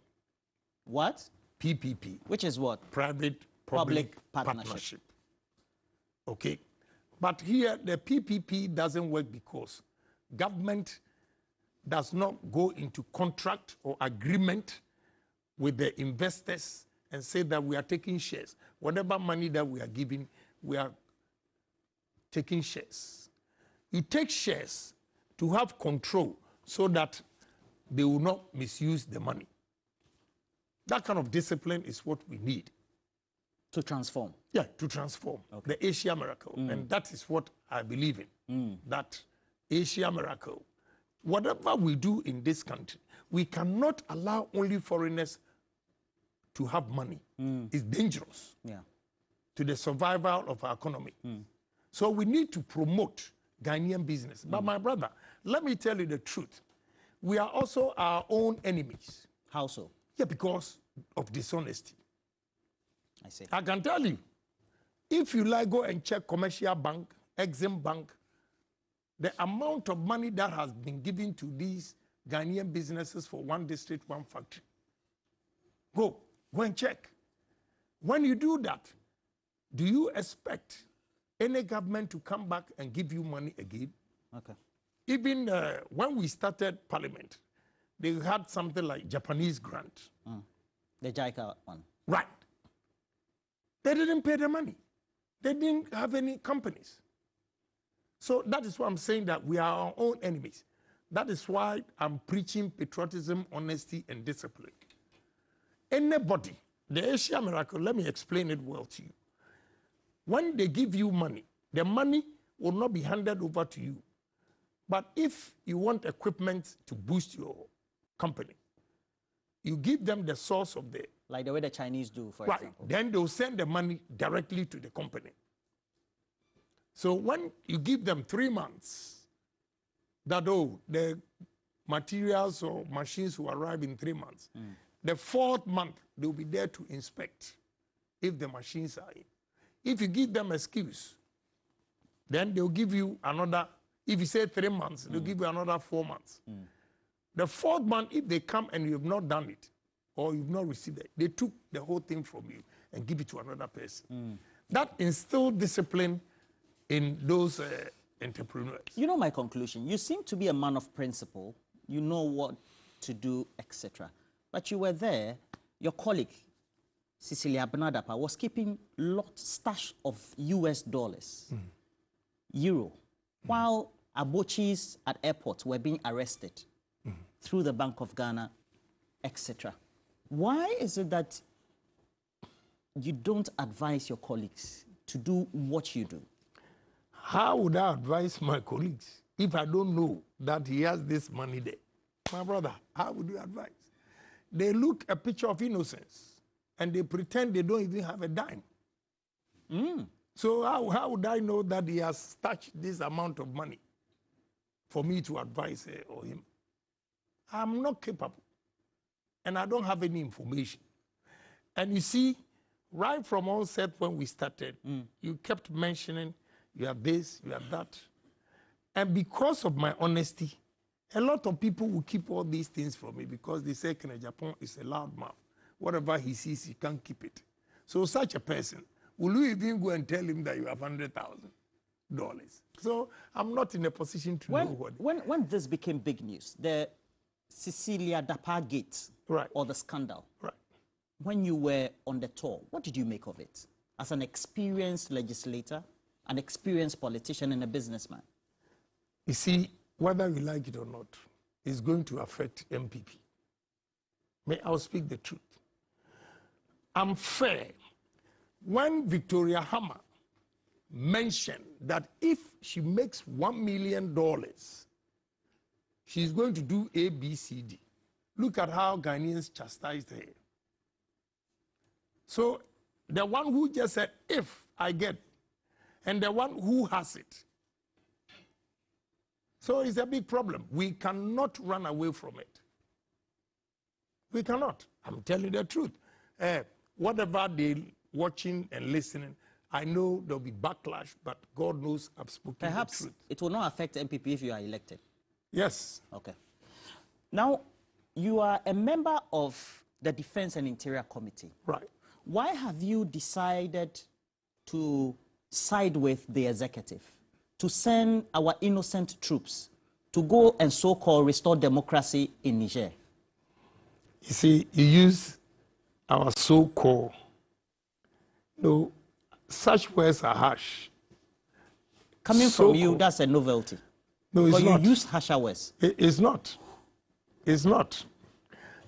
What? PPP. Which is what? Private-public partnership. Okay. But here, the PPP doesn't work because government does not go into contract or agreement with the investors and say that we are taking shares. Whatever money that we are giving, we are taking shares. You take shares to have control so that they will not misuse the money. That kind of discipline is what we need. To transform? Yeah, to transform. Okay. The Asia Miracle. And that is what I believe in. That Asia Miracle. Whatever we do in this country, we cannot allow only foreigners to have money. It's dangerous to the survival of our economy. So we need to promote Ghanaian business. But my brother, let me tell you the truth. We are also our own enemies. How so? Yeah, because of dishonesty. I see. I can tell you, if you like, go and check Commercial Bank, Exim Bank, the amount of money that has been given to these Ghanaian businesses for one district, one factory. Go and check. When you do that, do you expect any government to come back and give you money again? Okay. Even when we started Parliament, they had something like Japanese grant. The JICA one. Right. They didn't pay the money. They didn't have any companies. So that is why I'm saying that we are our own enemies. That is why I'm preaching patriotism, honesty, and discipline. Anybody, the Asia miracle, let me explain it well to you. When they give you money, the money will not be handed over to you. But if you want equipment to boost your company, you give them the source of the... Like the way the Chinese do, for right. example. Then they'll send the money directly to the company. So when you give them 3 months, that the materials or machines will arrive in 3 months. The 4th month, they'll be there to inspect if the machines are in. If you give them excuse, then they'll give you another, if you say 3 months, they'll give you another 4 months. The 4th month, if they come and you have not done it, or you've not received it, they took the whole thing from you and give it to another person. That instilled discipline in those entrepreneurs. You know my conclusion. You seem to be a man of principle. You know what to do, etc. But you were there, your colleague, Cecilia Benadapa, was keeping stash of US dollars, euro, while Abochis at airports were being arrested through the Bank of Ghana, etc. Why is it that you don't advise your colleagues to do what you do? How would I advise my colleagues if I don't know that he has this money there? My brother, how would you advise? They look a picture of innocence and they pretend they don't even have a dime. So how would I know that he has touched this amount of money for me to advise or him? I'm not capable. And I don't have any information. And you see, right from onset when we started, you kept mentioning, you have this, you have that. And because of my honesty, a lot of people will keep all these things from me because they say Ohene Agyapong is a loud mouth. Whatever he sees, he can't keep it. So such a person, will you even go and tell him that you have $100,000? So I'm not in a position to know what. When this became big news, the Cecilia Dapa Gate, right, or the scandal, right, when you were on the tour, what did you make of it? As an experienced legislator, an experienced politician, and a businessman. You see, whether we like it or not, it's going to affect MPP. I'll speak the truth. I'm fair. When Victoria Hammer mentioned that if she makes $1 million, she's going to do A, B, C, D. Look at how Ghanaians chastised her. So the one who just said, if I get, and the one who has it. So it's a big problem. We cannot run away from it. We cannot. I'm telling you the truth. Whatever they're watching and listening, I know there'll be backlash, but God knows I've spoken Perhaps the truth. it will not affect MPP if you are elected. Yes. Okay. Now, you are a member of the Defense and Interior Committee. Right. Why have you decided to side with the executive, to send our innocent troops to go and so-called restore democracy in Niger? You see, you use our so-called. No, such words are harsh. Coming from you, that's a novelty. No, it's but not. You use harsher words. It's not. It's not.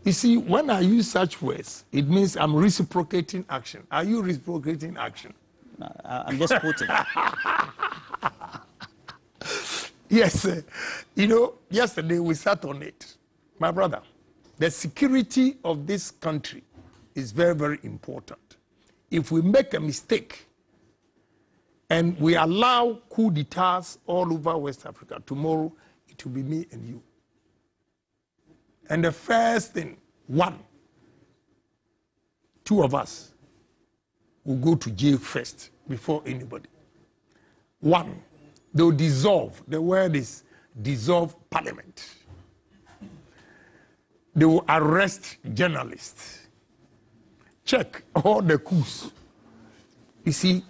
You see, when I use such words, it means I'm reciprocating action. Are you reciprocating action? No, I'm just quoting. Yes. You know, yesterday we sat on it. My brother, the security of this country is very, very important. If we make a mistake and we allow coup d'etats all over West Africa, tomorrow it will be me and you. And the first thing, 2 of us will go to jail first before anybody. 1, They will dissolve. The word is dissolve parliament. They will arrest journalists. Check all the coups. You see,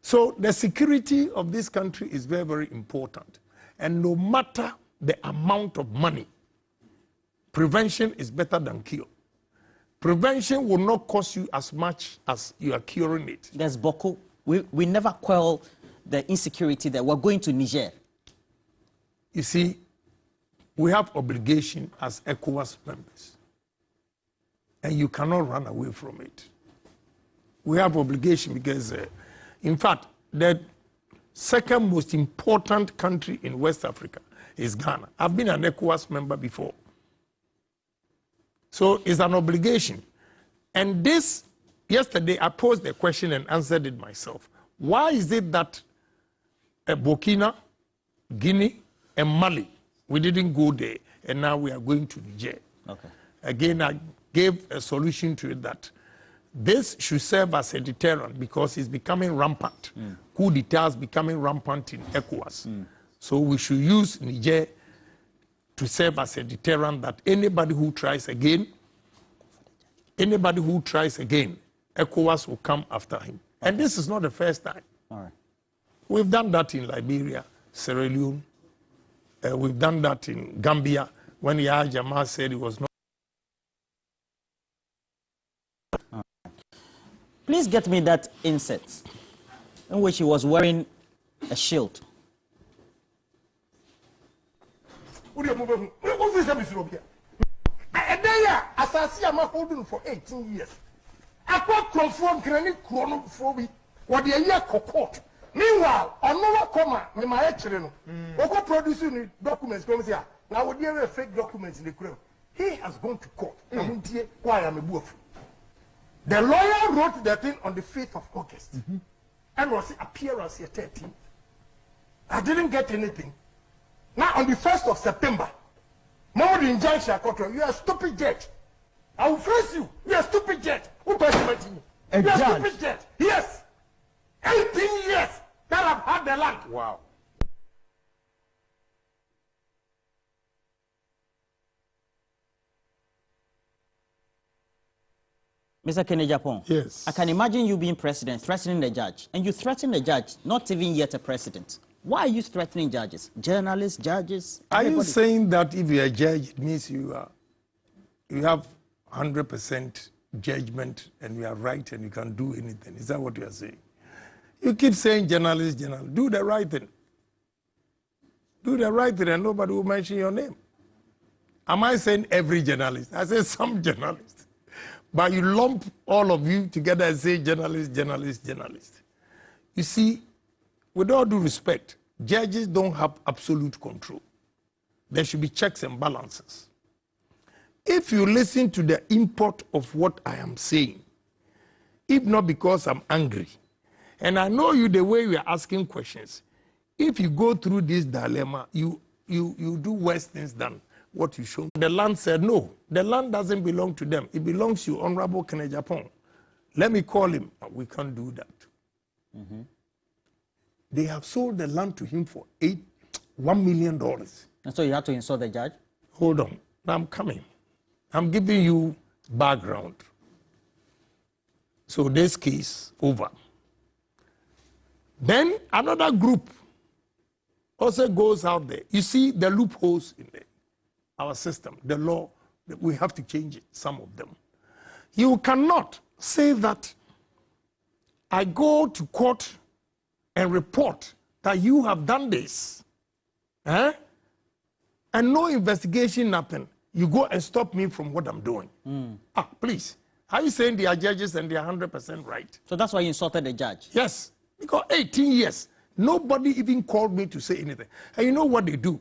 so the security of this country is very, very important. And no matter the amount of money, prevention is better than cure. Prevention will not cost you as much as you are curing it. There's Boko. We never quell the insecurity that we're going to Niger. You see, we have obligation as ECOWAS members. And you cannot run away from it. We have obligation because, in fact, the second most important country in West Africa is Ghana. I've been an ECOWAS member before. So it's an obligation. And this, yesterday, I posed a question and answered it myself. Why is it that Burkina, Guinea, and Mali, we didn't go there, and now we are going to Niger? Okay. Again, I gave a solution to it that this should serve as a deterrent because it's becoming rampant. Coup d'etat is becoming rampant in ECOWAS. So we should use Niger to serve as a deterrent that anybody who tries again, ECOWAS will come after him. Okay. And this is not the first time. All right. We've done that in Liberia, Sierra Leone. We've done that in Gambia when Yahya Jammeh said it was not. Please get me that insert in which he was wearing a shield. Holding for 18 years. I got confirmed granite chronophobia. What the year court. Meanwhile, on no comma, my children, Oko producing documents comes here. Now, would there fake documents in the crowd? He has gone to court. Why am I boof? The lawyer wrote the thing on the 5th of August. And was appearance here 13. I didn't get anything. Now on the 1st of September, Mahmoud Injai you are a stupid judge. I will face you. You are a stupid judge. Who persuaded you? You are a stupid judge. Yes. 18 years that I've had the land. Wow. Mr. Ohene Agyapong, yes. I can imagine you being president, threatening the judge, and you threaten the judge, not even yet a president. Why are you threatening judges? Journalists, judges? Everybody? Are you saying that if you're a judge, it means you have 100% judgment and you are right and you can do anything? Is that what you are saying? You keep saying journalists, do the right thing. Do the right thing and nobody will mention your name. Am I saying every journalist? I say some journalists. But you lump all of you together and say journalists. You see, with all due respect, judges don't have absolute control. There should be checks and balances. If you listen to the import of what I am saying, if not because I'm angry, and I know you the way you are asking questions, if you go through this dilemma, you do worse things than what you show. The land said, no, the land doesn't belong to them. It belongs to Honorable Ohene Agyapong. Let me call him. We can't do that. They have sold the land to him for $1 million. And so you have to insult the judge? Hold on. Now I'm coming. I'm giving you background. So this case, over. Then another group also goes out there. You see the loopholes in our system, the law, we have to change it, some of them. You cannot say that I go to court and report that you have done this, and no investigation, nothing. You go and stop me from what I'm doing. Please. Are you saying they are judges and they are 100% right? So that's why you insulted the judge? Yes. Because 18 years, nobody even called me to say anything. And you know what they do?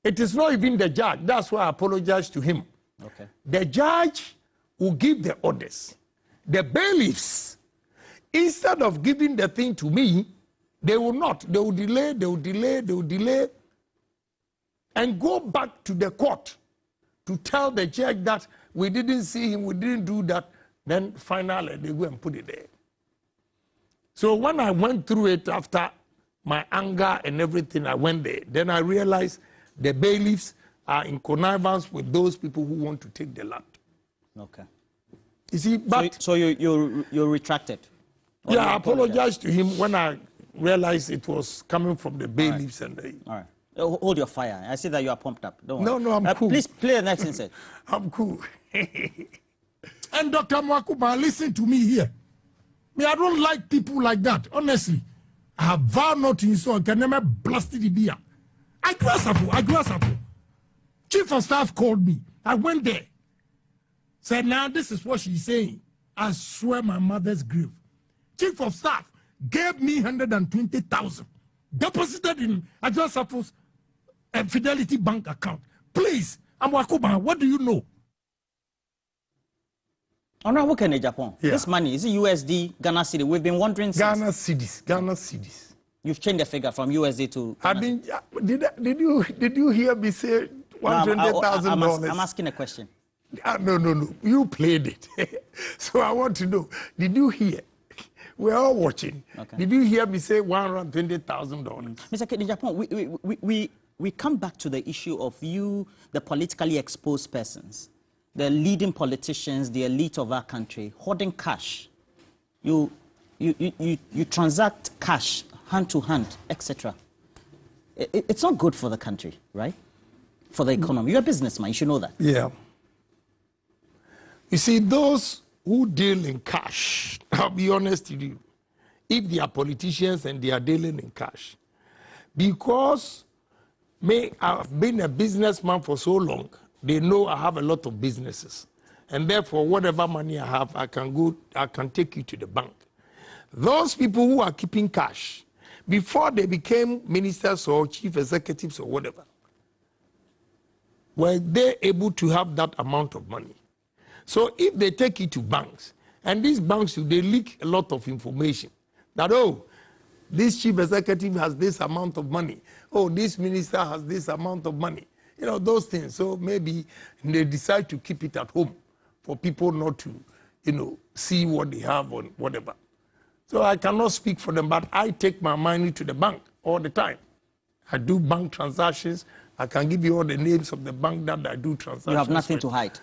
It is not even the judge. That's why I apologize to him. Okay. The judge will give the orders. The bailiffs, instead of giving the thing to me, they will not. They will delay, and go back to the court to tell the judge that we didn't see him, we didn't do that. Then finally, they go and put it there. So when I went through it after my anger and everything, I went there. Then I realized the bailiffs are in connivance with those people who want to take the land. Okay. You see, but... So you retracted? Yeah, I apologized to him when I realized it was coming from the bailiffs and the... All right. Hold your fire. I see that you are pumped up. Don't worry. No, I'm cool. Please play the next insert. I'm cool. And Dr. Mwakuba, listen to me here. Me, I don't like people like that. Honestly, I have vowed not to insult. I can never blast the beer. I grasp. Chief of staff called me. I went there. Said, now this is what she's saying. I swear my mother's grave. Chief of staff gave me 120,000. Deposited in Agyapong's Fidelity Bank account. Please, Mwakuba, what do you know? Honorable Ohene Agyapong, Yeah. This money, is it USD, Ghana cedi? We've been wondering since. Ghana cedis. You've changed the figure from USD to I Ghana didn't, did you hear me say $120,000? I'm asking a question. No. You played it. So I want to know, did you hear? We're all watching. Okay. Did you hear me say $120,000? Mr. Ohene Agyapong, we come back to the issue of you, the politically exposed persons, the leading politicians, the elite of our country, hoarding cash. You transact cash hand to hand, etc. It's not good for the country, right? For the economy. You're a businessman, you should know that. Yeah. You see, those who deal in cash, I'll be honest with you, if they are politicians and they are dealing in cash, because I've been a businessman for so long, they know I have a lot of businesses. And therefore, whatever money I have, I can take it to the bank. Those people who are keeping cash, before they became ministers or chief executives or whatever, were they able to have that amount of money? So if they take it to banks, and these banks, they leak a lot of information, that, oh, this chief executive has this amount of money. Oh, this minister has this amount of money. You know, those things. So maybe they decide to keep it at home for people not to, see what they have or whatever. So I cannot speak for them, but I take my money to the bank all the time. I do bank transactions. I can give you all the names of the bank that I do transactions. You have nothing with. to hide.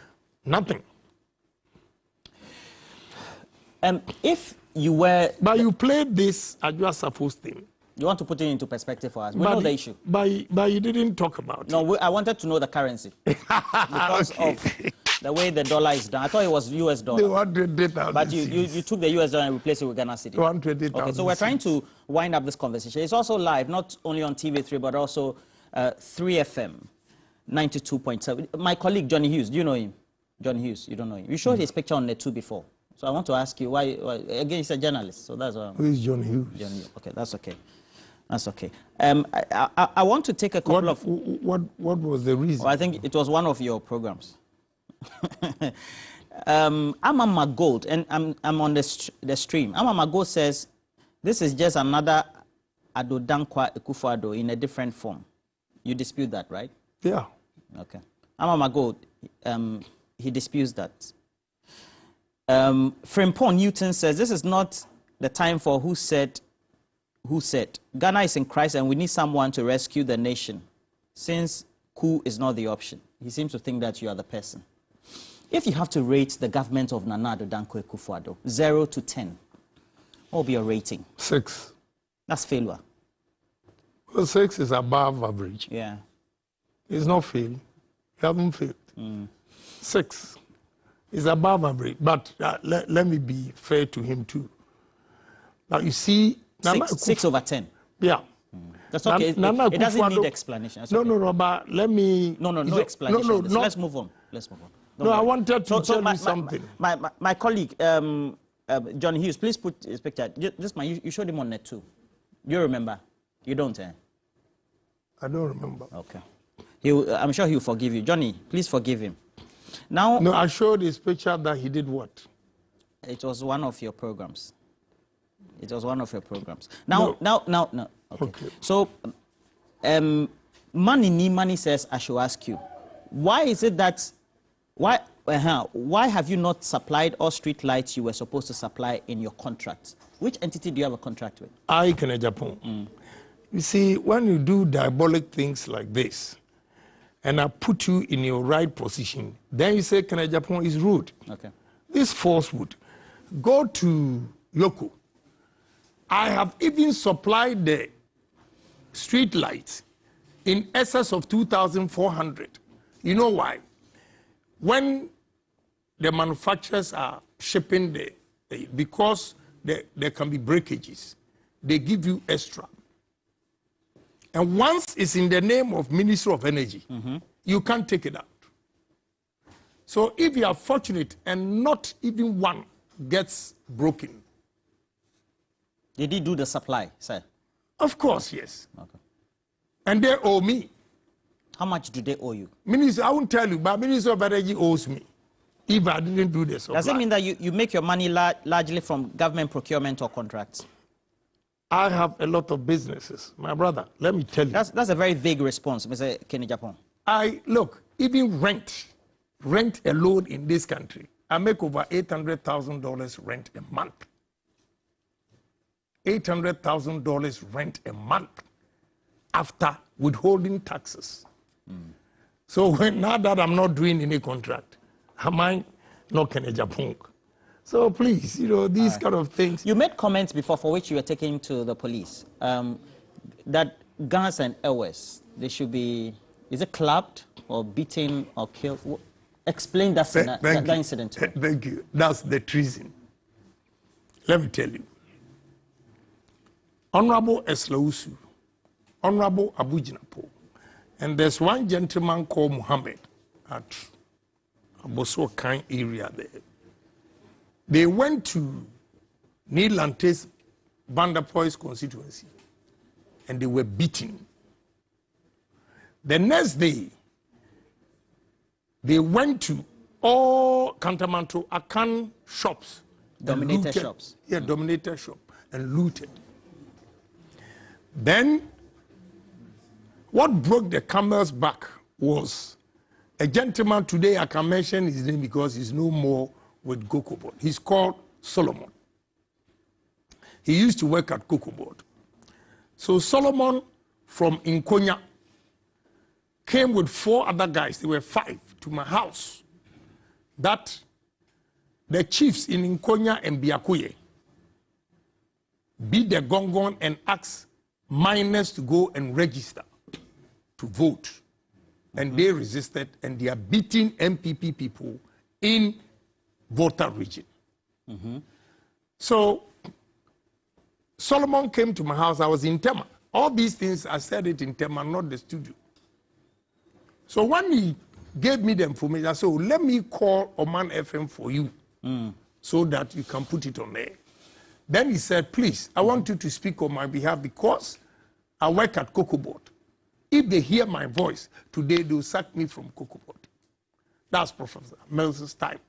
Nothing. If you were... But you played this Agyapong thing. You want to put it into perspective for us. We know the issue. But you didn't talk about it. No, I wanted to know the currency. Because of the way the dollar is done. I thought it was US dollar. The 120,000. But you took the US dollar and replaced it with Ghana cedi. 120,000. Okay, so we're trying to wind up this conversation. It's also live, not only on TV3, but also 3FM, 92.7. My colleague, Johnny Hughes, do you know him? Johnny Hughes, you don't know him. You showed his picture on Net 2 before. So I want to ask you, why again, he's a journalist, so that's why. Who is Johnny Hughes? Johnny Hughes. Okay, that's okay. That's okay. I want to take a couple of... What was the reason? Well, I think it was one of your programs. I'm on my gold, and I'm on the stream. I'm on my gold says, this is just another Ado Dankwa Akufo-Addo in a different form. You dispute that, right? Yeah. Okay. I'm on my gold. He disputes that. Frimpong Newton says, this is not the time for who said, Ghana is in crisis and we need someone to rescue the nation, since coup is not the option. He seems to think that you are the person. If you have to rate the government of Nana Addo Dankwa Akufo-Addo, 0 to 10, what will be your rating? 6. That's failure. Well, 6 is above average. Yeah. It's not failed. You haven't failed. 6 is above average. But let me be fair to him too. Now you see... 6 over 10. Yeah. That's okay. It doesn't need explanation. That's okay. No, but let me... No explanation. No, Let's move on. No, I wanted to tell you something. My colleague, John Hughes, please put his picture. This man, you showed him on Net 2. You remember? You don't, eh? I don't remember. Okay. I'm sure he'll forgive you. Johnny, please forgive him. Now... No, I showed his picture that he did what? It was one of your programs. It was one of your programs. Now. Okay. So, Money says, I should ask you, why is it that, why have you not supplied all street lights you were supposed to supply in your contract? Which entity do you have a contract with? Ohene Agyapong. You see, when you do diabolic things like this, and I put you in your right position, then you say Ohene Agyapong is rude. Okay. This falsehood. Go to Yoko. I have even supplied the street lights in excess of 2,400. You know why? When the manufacturers are shipping because there can be breakages, they give you extra. And once it's in the name of Ministry of Energy, you can't take it out. So if you are fortunate and not even one gets broken. Did he do the supply, sir? Of course, yes. Okay. And they owe me. How much do they owe you? Minister, I won't tell you, but Minister of Energy owes me if I didn't do the supply. Does it mean that you make your money largely from government procurement or contracts? I have a lot of businesses. My brother, let me tell you. That's a very vague response, Mr. Ohene Agyapong. Look, even rent alone in this country, I make over $800,000 rent a month. $800,000 rent a month after withholding taxes. So now that I'm not doing any contract, am I not Ohene Agyapong? So please, these kind of things. You made comments before for which you were taken to the police, that guns and ECOWAS, they should be, is it clubbed or beaten or killed? Explain that incident to me. Thank you. That's the treason. Let me tell you. Honorable Eslausu, Honorable Abujinapo, and there's one gentleman called Muhammad at Aboso-Kan area there. They went to Neil Lante's Vanderpoy's constituency and they were beaten. The next day, they went to all Kantamanto Akan shops. Dominator shops. Yeah, dominator shop and looted. Then, what broke the camel's back was a gentleman today, I can mention his name because he's no more with COCOBOD. He's called Solomon. He used to work at COCOBOD. So Solomon from Nkonya came with 4 other guys, there were 5, to my house. That the chiefs in Nkonya and Biakuye beat the gongon and asked miners to go and register to vote. And they resisted, and they are beating MPP people in Volta region. So Solomon came to my house. I was in Tema. All these things, I said it in Tema, not the studio. So when he gave me the information, I said, let me call Oman FM for you so that you can put it on there. Then he said, please, I want you to speak on my behalf because I work at COCOBOD. If they hear my voice, today they'll sack me from COCOBOD. That's Professor Mills' time.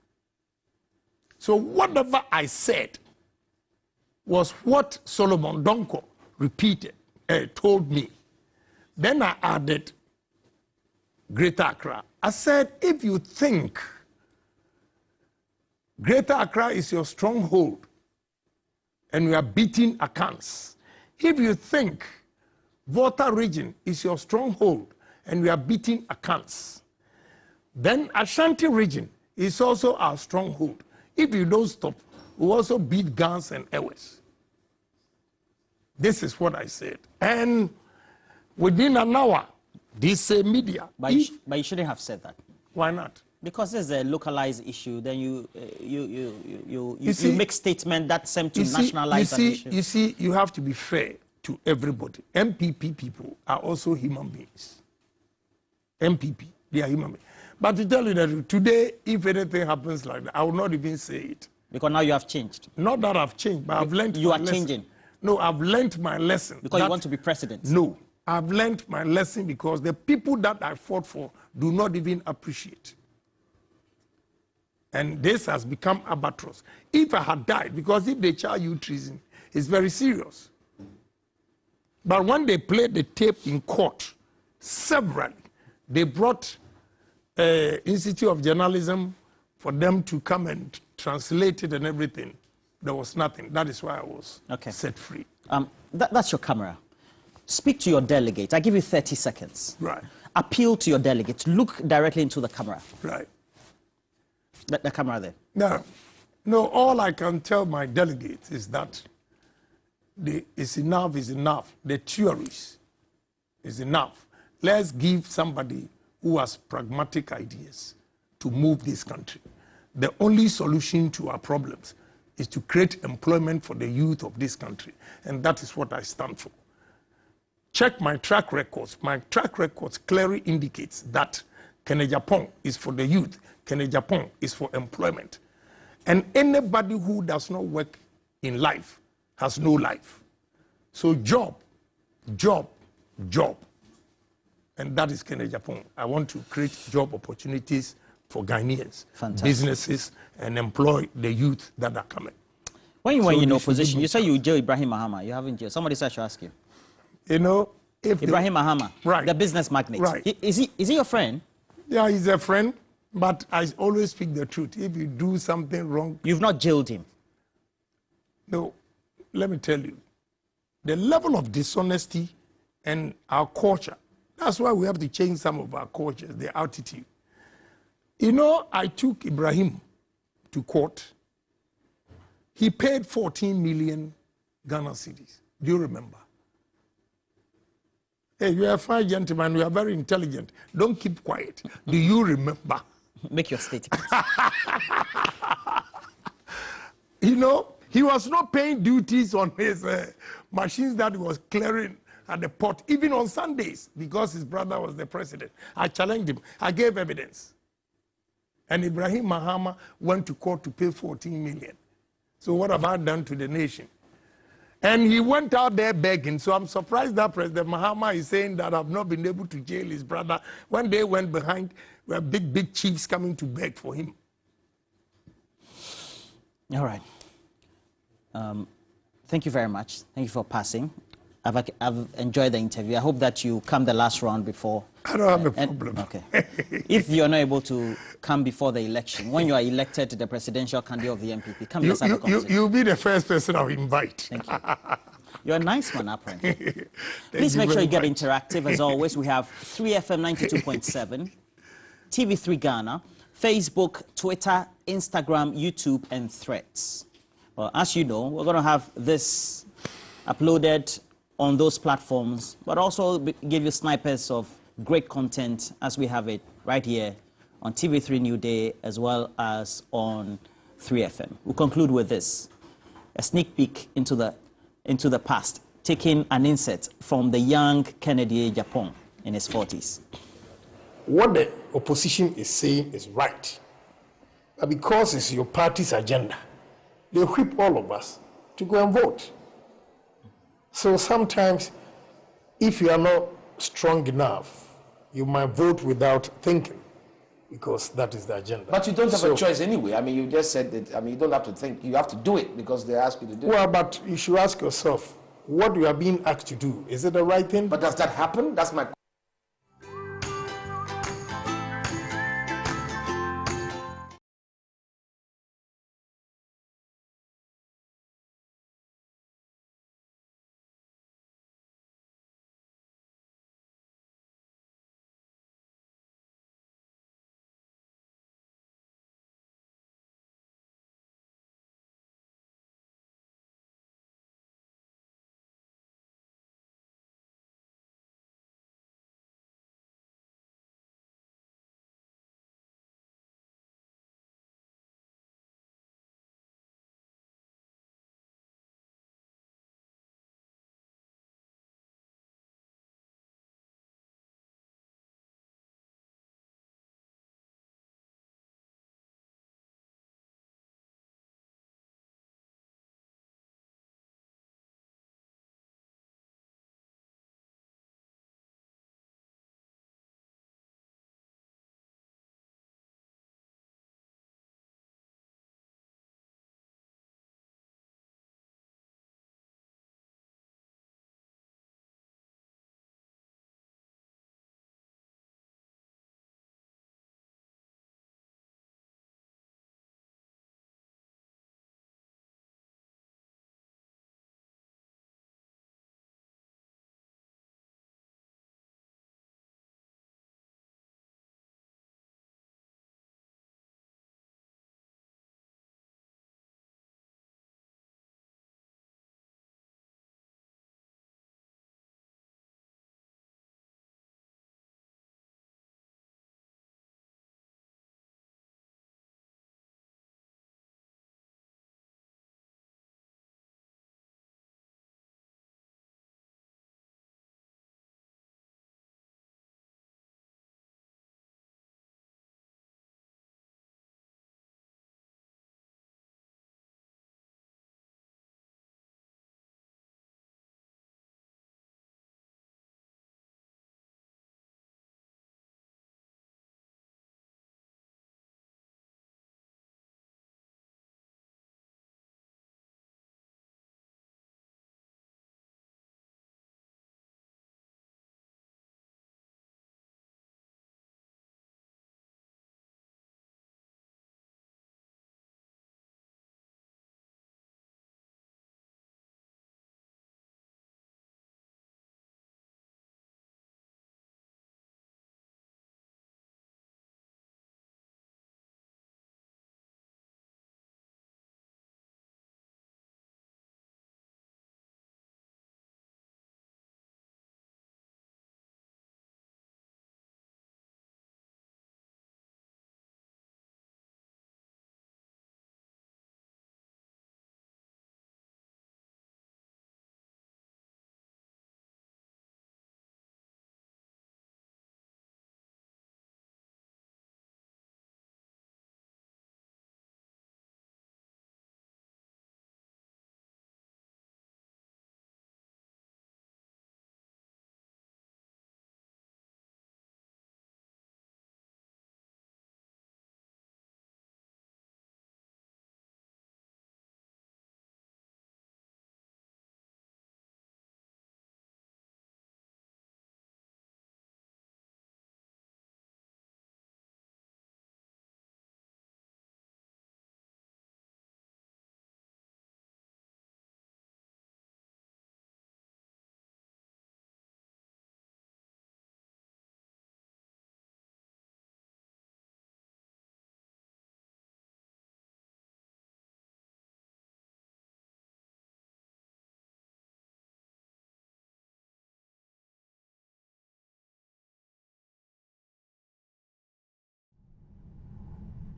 So whatever I said was what Solomon Donko repeated, told me. Then I added Greater Accra. I said, if you think Greater Accra is your stronghold and we are beating Akans, if you think Volta region is your stronghold and we are beating Akans, then Ashanti region is also our stronghold. If you don't stop, we'll also beat Gans and Ewes. This is what I said. And within an hour, this media. But you shouldn't have said that. Why not? Because it's a localized issue. Then you make statement that seem to nationalize an issue. You see, you have to be fair to everybody. MPP people are also human beings. MPP, they are human beings. But to tell you that today, if anything happens like that, I will not even say it. Because now you have changed. Not that I've changed, but I've learned you my are lesson. changing. No, I've learned my lesson. Because you want to be president. No, I've learned my lesson because the people that I fought for do not even appreciate. And this has become albatross. If I had died, because if they charge you treason, it's very serious. But when they played the tape in court, severally, they brought Institute of Journalism for them to come and translate it and everything. There was nothing. That is why I was set free. That's your camera. Speak to your delegates. I give you 30 seconds. Right. Appeal to your delegates. Look directly into the camera. Right. The camera there. No, all I can tell my delegates is that it's enough is enough. The theories is enough. Let's give somebody who has pragmatic ideas to move this country. The only solution to our problems is to create employment for the youth of this country. And that is what I stand for. Check my track records. My track records clearly indicates that Ohene Agyapong is for the youth. Ohene Agyapong is for employment. And anybody who does not work in life has no life. So job, job, job. And that is Ohene Agyapong. I want to create job opportunities for Ghanaians, businesses, and employ the youth that are coming. When you were in opposition, you said you jail Ibrahim Mahama. You haven't jailed. Somebody said I should ask you. You know, if Ibrahim Mahama, right, the business magnate. Right. Is he your friend? Yeah, he's a friend, but I always speak the truth. If you do something wrong... You've not jailed him? No, let me tell you. The level of dishonesty and our culture, that's why we have to change some of our cultures, the attitude. You know, I took Ibrahim to court. He paid 14 million Ghana cedis. Do you remember? Hey, you are a fine gentleman. You are very intelligent. Don't keep quiet. Do you remember? Make your statement. You know, he was not paying duties on his machines that he was clearing at the port, even on Sundays, because his brother was the president. I challenged him. I gave evidence. And Ibrahim Mahama went to court to pay 14 million. So what have I done to the nation? And he went out there begging. So I'm surprised that President Mahama is saying that I've not been able to jail his brother. When they went behind, were big chiefs coming to beg for him. All right. Thank you very much. Thank you for passing. I've enjoyed the interview. I hope that you come the last round before. I don't have a problem. Okay. If you're not able to come before the election, when you are elected to the presidential candidate of the MPP, come let's have a conversation. You'll be the first person I'll invite. Thank you. You're a nice man, apparently. Please make sure you get interactive. As always, we have 3FM 92.7, TV3 Ghana, Facebook, Twitter, Instagram, YouTube, and Threads. Well, as you know, we're going to have this uploaded on those platforms, but also give you snipers of great content as we have it right here on TV3 New Day as well as on 3FM. We'll conclude with this, a sneak peek into the past, taking an insert from the young Ohene Agyapong in his 40s. What the opposition is saying is right, but because it's your party's agenda, they whip all of us to go and vote. So sometimes, if you are not strong enough, you might vote without thinking, because that is the agenda. But you don't have a choice anyway. I mean, you just said that, I mean, you don't have to think. You have to do it because they ask you to do it. Well, but you should ask yourself, what you are being asked to do, is it the right thing? But does that happen? That's my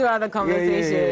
Other conversation.